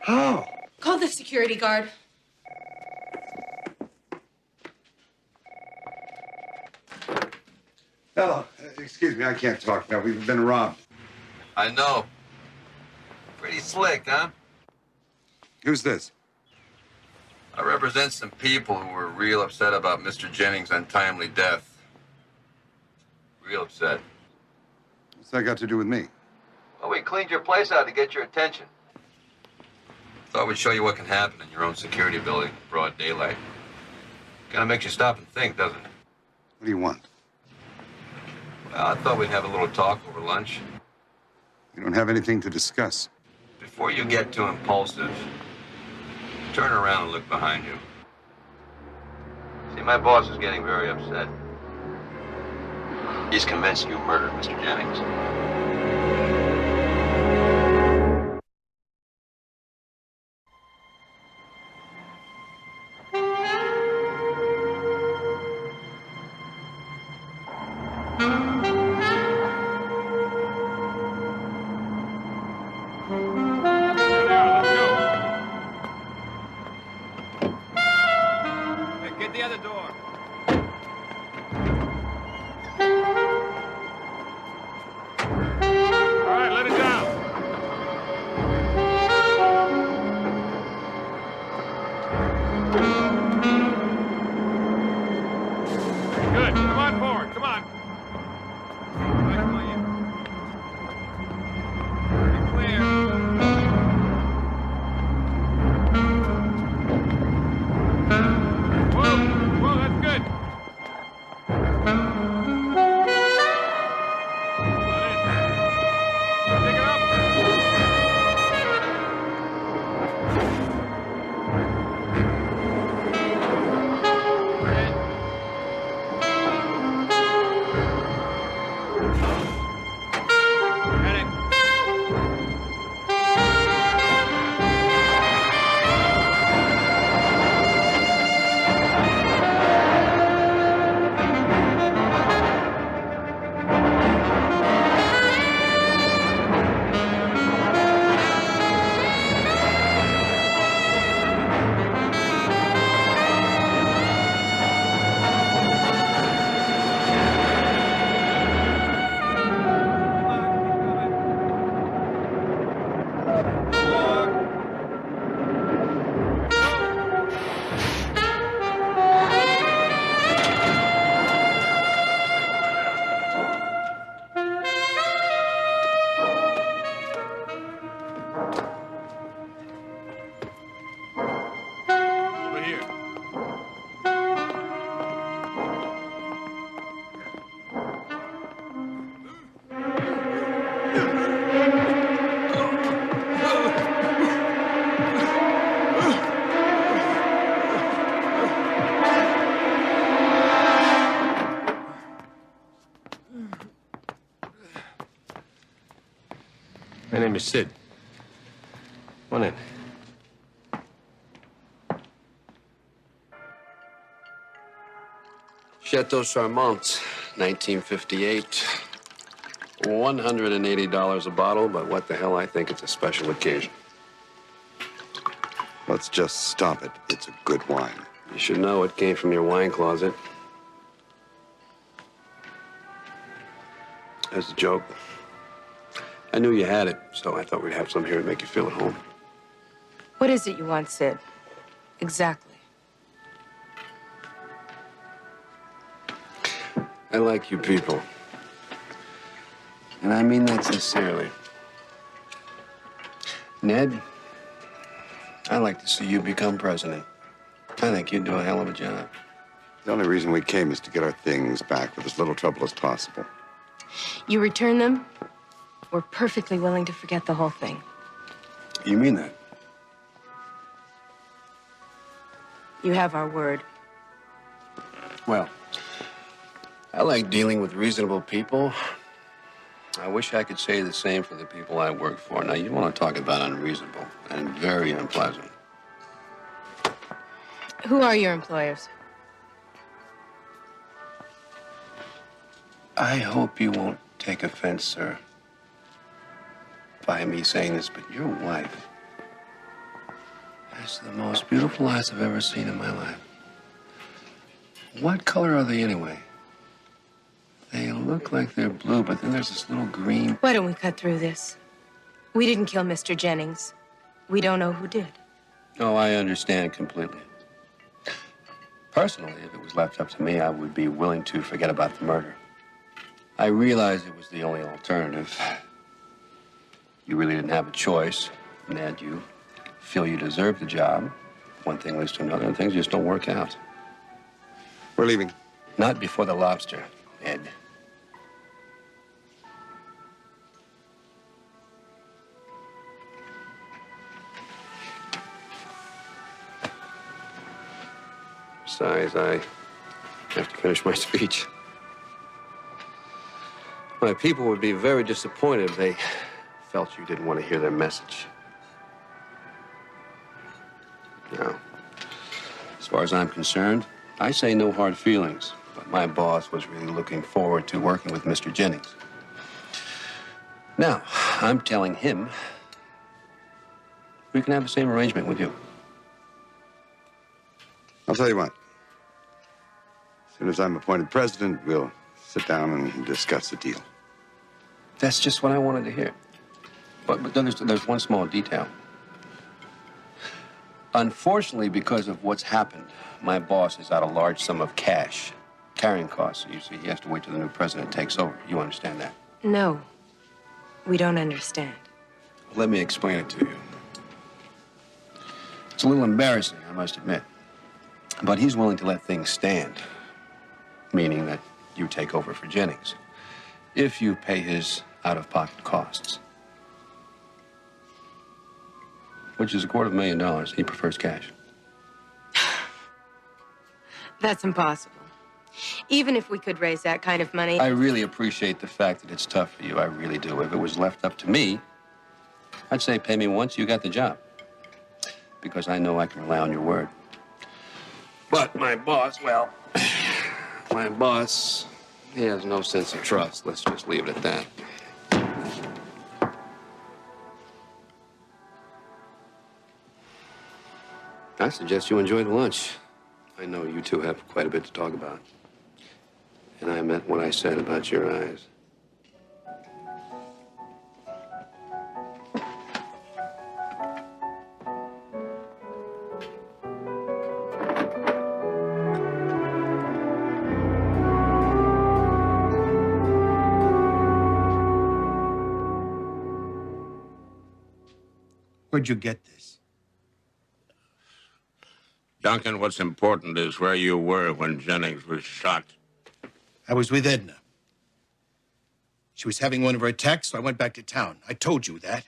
how? Call the security guard. Hello. Excuse me, I can't talk now. We've been robbed. I know. Pretty slick, huh? Who's this? I represent some people who were real upset about Mr. Jennings' untimely death. Real upset. What's that got to do with me? Well, we cleaned your place out to get your attention. Thought we'd show you what can happen in your own security building in broad daylight. Kind of makes you stop and think, doesn't it? What do you want? Well, I thought we'd have a little talk over lunch. You don't have anything to discuss. Before you get too impulsive, turn around and look behind you. See, my boss is getting very upset. He's convinced you murdered Mr. Jennings. Get the other door. All right, let it down. Good. Come on forward. Come on. All right, come on in. Be clear. Whoa, that's good. Take it up. Over here. My name is Sid. Come on in. Chateau Charmant, 1958. $180 a bottle, but what the hell, I think it's a special occasion. Let's just stop it. It's a good wine. You should know it came from your wine closet. As a joke. I knew you had it, so I thought we'd have some here to make you feel at home. What is it you want, Sid? Exactly. I like you people. And I mean that sincerely. Ned, I'd like to see you become president. I think you'd do a hell of a job. The only reason we came is to get our things back with as little trouble as possible. You return them, we're perfectly willing to forget the whole thing. You mean that? You have our word. Well, I like dealing with reasonable people. I wish I could say the same for the people I work for. Now, you want to talk about unreasonable and very unpleasant. Who are your employers? I hope you won't take offense, sir, by me saying this, but your wife has the most beautiful eyes I've ever seen in my life. What color are they anyway? They look like they're blue, but then there's this little green. Why don't we cut through this? We didn't kill Mr. Jennings. We don't know who did. Oh, I understand completely. Personally, if it was left up to me, I would be willing to forget about the murder. I realize it was the only alternative. You really didn't have a choice, Ned. You feel you deserve the job. One thing leads to another, and things just don't work out. We're leaving. Not before the lobster, Ed. Besides, I have to finish my speech. My people would be very disappointed if they felt you didn't want to hear their message. Now, as far as I'm concerned, I say no hard feelings, but my boss was really looking forward to working with Mr. Jennings. Now, I'm telling him we can have the same arrangement with you. I'll tell you what. As soon as I'm appointed president, we'll sit down and discuss the deal. That's just what I wanted to hear. But there's one small detail. Unfortunately, because of what's happened, my boss is out a large sum of cash. Carrying costs. You see, he has to wait till the new president takes over. You understand that? No, we don't understand. Let me explain it to you. It's a little embarrassing, I must admit. But he's willing to let things stand. Meaning that you take over for Jennings. If you pay his out-of-pocket costs. Which is $250,000. He prefers cash. That's impossible. Even if we could raise that kind of money... I really appreciate the fact that it's tough for you. I really do. If it was left up to me, I'd say pay me once, you got the job. Because I know I can rely on your word. But my boss, well, my boss, he has no sense of trust. Let's just leave it at that. I suggest you enjoy the lunch. I know you two have quite a bit to talk about. And I meant what I said about your eyes. Where'd you get this? Duncan, what's important is where you were when Jennings was shot. I was with Edna. She was having one of her attacks, so I went back to town. I told you that.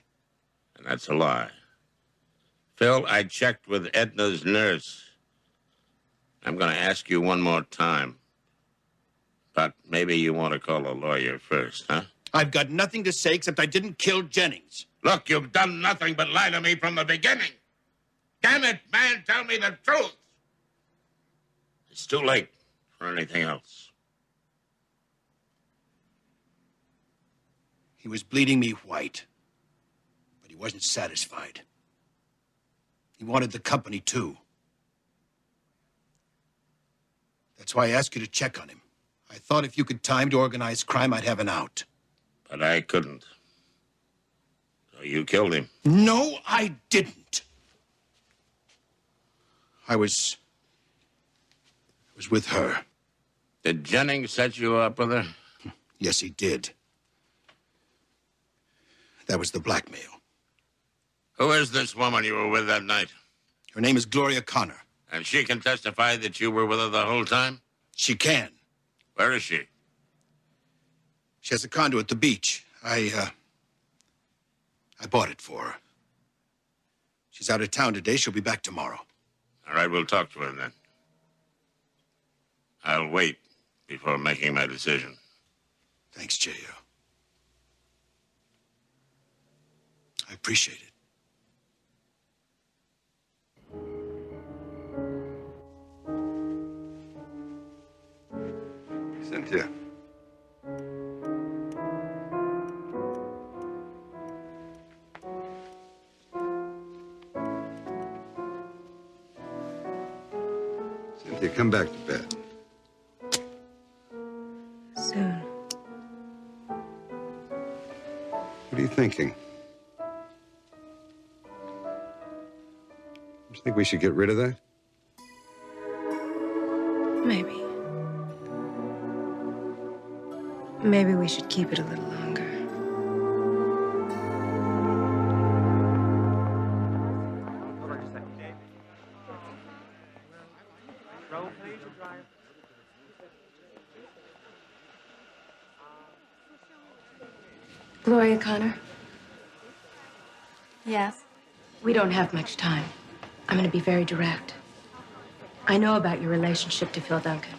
And that's a lie. Phil, I checked with Edna's nurse. I'm going to ask you one more time. But maybe you want to call a lawyer first, huh? I've got nothing to say except I didn't kill Jennings. Look, you've done nothing but lie to me from the beginning. Damn it, man, tell me the truth. It's too late for anything else. He was bleeding me white, but he wasn't satisfied. He wanted the company, too. That's why I asked you to check on him. I thought if you could time to organize crime, I'd have an out. But I couldn't. So you killed him. No, I didn't. I was with her. Did Jennings set you up with her? Yes, he did. That was the blackmail. Who is this woman you were with that night? Her name is Gloria Connor. And she can testify that you were with her the whole time? She can. Where is she? She has a condo at the beach. I bought it for her. She's out of town today. She'll be back tomorrow. All right, we'll talk to her then. I'll wait before making my decision. Thanks, J.O. I appreciate it. Cynthia. Cynthia, come back to bed. Soon. What are you thinking? You think we should get rid of that? Maybe. Maybe we should keep it a little longer. Gloria Connor, Yes? we don't have much time. I'm going to be very direct. I know about your relationship to Phil Duncan.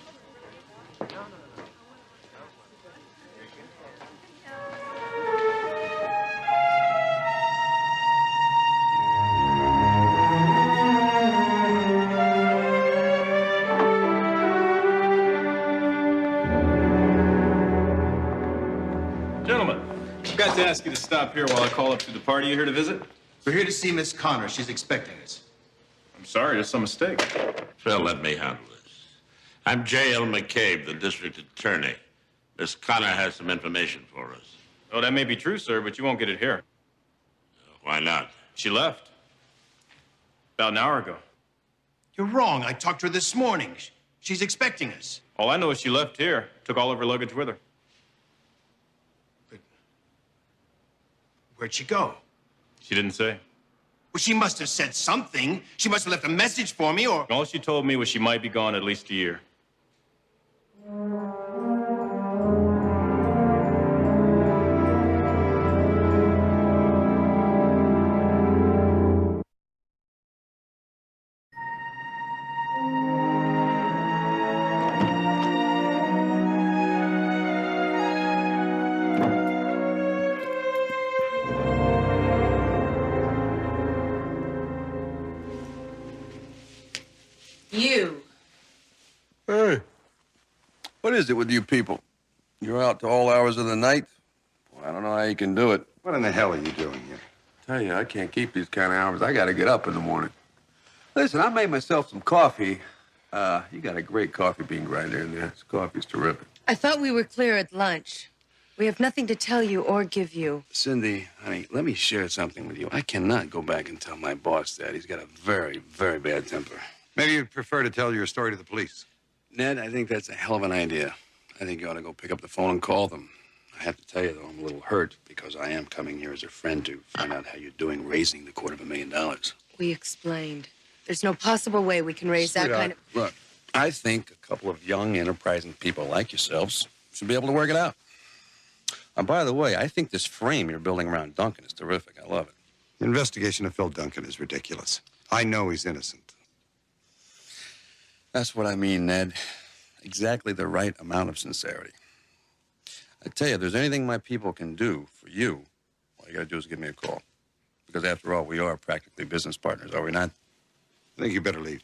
Gentlemen, I forgot to ask you to stop here while I call up to the party you're here to visit. We're here to see Miss Connor. She's expecting us. I'm sorry, there's some mistake. Phil, let me handle this. I'm J.L. McCabe, the district attorney. Miss Connor has some information for us. Oh, that may be true, sir, but you won't get it here. Why not? She left. About an hour ago. You're wrong. I talked to her this morning. She's expecting us. All I know is she left here, took all of her luggage with her. Where'd she go? She didn't say. Well, she must have said something. She must have left a message for me, or... All she told me was she might be gone at least a year. You. Hey, what is it with you people? You're out to all hours of the night? Well, I don't know how you can do it. What in the hell are you doing here? Tell you, I can't keep these kind of hours. I gotta get up in the morning. Listen, I made myself some coffee. You got a great coffee bean grinder in there. This coffee's terrific. I thought we were clear at lunch. We have nothing to tell you or give you. Cindy, honey, let me share something with you. I cannot go back and tell my boss that. He's got a very, very bad temper. Maybe you'd prefer to tell your story to the police. Ned, I think that's a hell of an idea. I think you ought to go pick up the phone and call them. I have to tell you, though, I'm a little hurt because I am coming here as a friend to find out how you're doing raising the $250,000. We explained. There's no possible way we can raise that kind of... Look, I think a couple of young, enterprising people like yourselves should be able to work it out. And by the way, I think this frame you're building around Duncan is terrific. I love it. The investigation of Phil Duncan is ridiculous. I know he's innocent. That's what I mean, Ned. Exactly the right amount of sincerity. I tell you, if there's anything my people can do for you, all you gotta do is give me a call. Because after all, we are practically business partners, are we not? I think you better leave.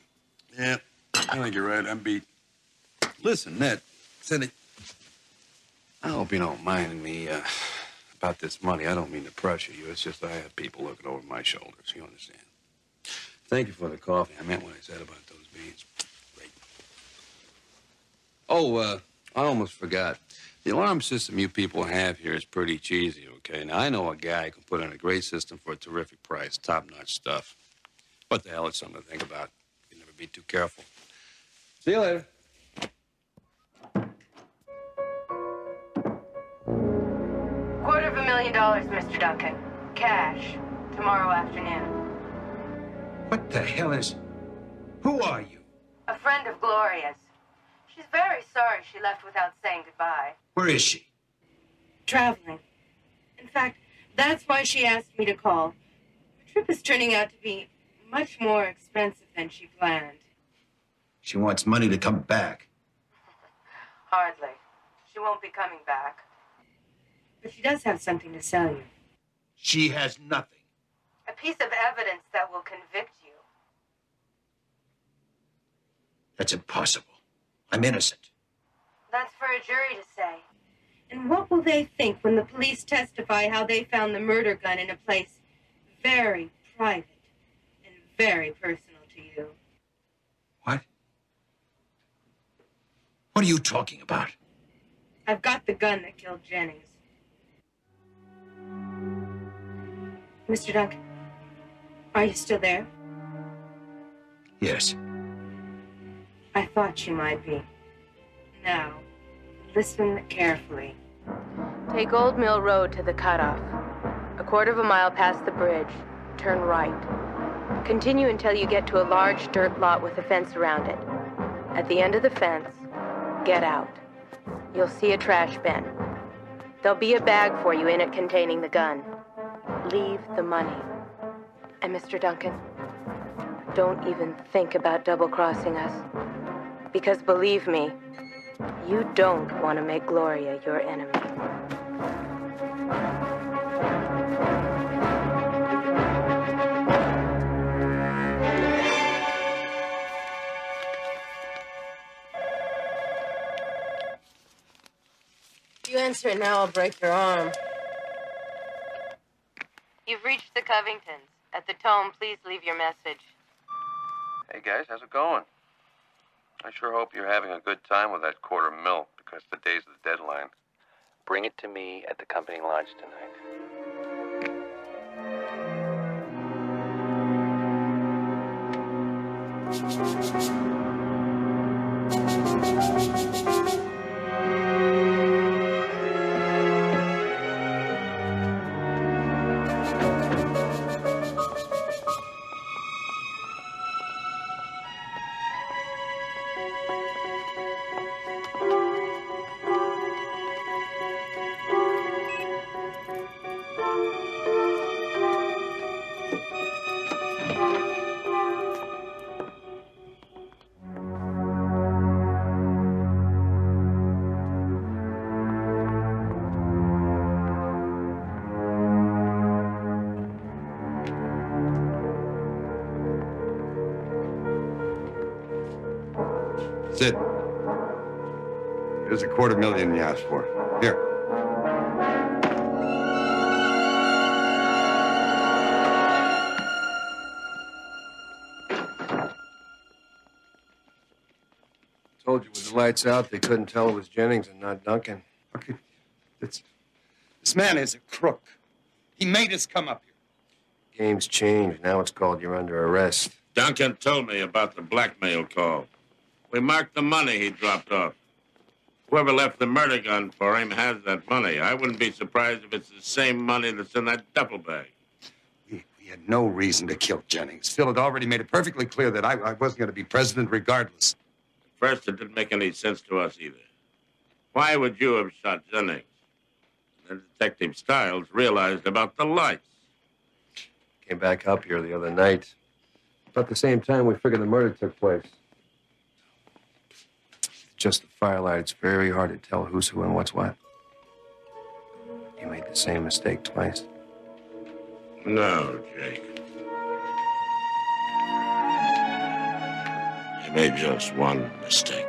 Yeah, I think you're right. I'm beat. Listen, Ned, Cindy, I hope you don't mind me about this money. I don't mean to pressure you. It's just I have people looking over my shoulders. You understand? Thank you for the coffee. I meant what I said about those beans. Great. Oh, I almost forgot. The alarm system you people have here is pretty cheesy, okay? Now, I know a guy who can put in a great system for a terrific price, top-notch stuff. What the hell, it's something to think about. You never be too careful. See you later. $250,000, Mr. Duncan. Cash. Tomorrow afternoon. What the hell is... Who are you? A friend of Gloria's. She's very sorry she left without saying goodbye. Where is she? Traveling. In fact, that's why she asked me to call. Her trip is turning out to be much more expensive than she planned. She wants money to come back. Hardly. She won't be coming back. But she does have something to sell you. She has nothing. A piece of evidence that will convict you. That's impossible. I'm innocent. That's for a jury to say. And what will they think when the police testify how they found the murder gun in a place very private and very personal to you? What? What are you talking about? I've got the gun that killed Jennings. Mr. Duncan, are you still there? Yes. I thought you might be. Now, listen carefully. Take Old Mill Road to the cutoff. A quarter of a mile past the bridge. Turn right. Continue until you get to a large dirt lot with a fence around it. At the end of the fence, get out. You'll see a trash bin. There'll be a bag for you in it containing the gun. Leave the money. And Mr. Duncan, don't even think about double-crossing us. Because believe me, you don't want to make Gloria your enemy. If you answer it now, I'll break your arm. You've reached the Covingtons. At the tone, please leave your message. Hey, guys, how's it going? I sure hope you're having a good time with that $250,000 because today's the deadline. Bring it to me at the company lodge tonight. Sid, here's a $250,000 you asked for. Here. Told you with the lights out, they couldn't tell it was Jennings and not Duncan. Okay, this man is a crook. He made us come up here. Game's changed. Now it's called you're under arrest. Duncan told me about the blackmail call. We marked the money he dropped off. Whoever left the murder gun for him has that money. I wouldn't be surprised if it's the same money that's in that duffel bag. We had no reason to kill Jennings. Phil had already made it perfectly clear that I wasn't going to be president regardless. At first, it didn't make any sense to us either. Why would you have shot Jennings? Then Detective Stiles realized about the lights. Came back up here the other night. About the same time we figured the murder took place. Just the firelight, it's very hard to tell who's who and what's what. You made the same mistake twice. No, Jake. You made just one mistake.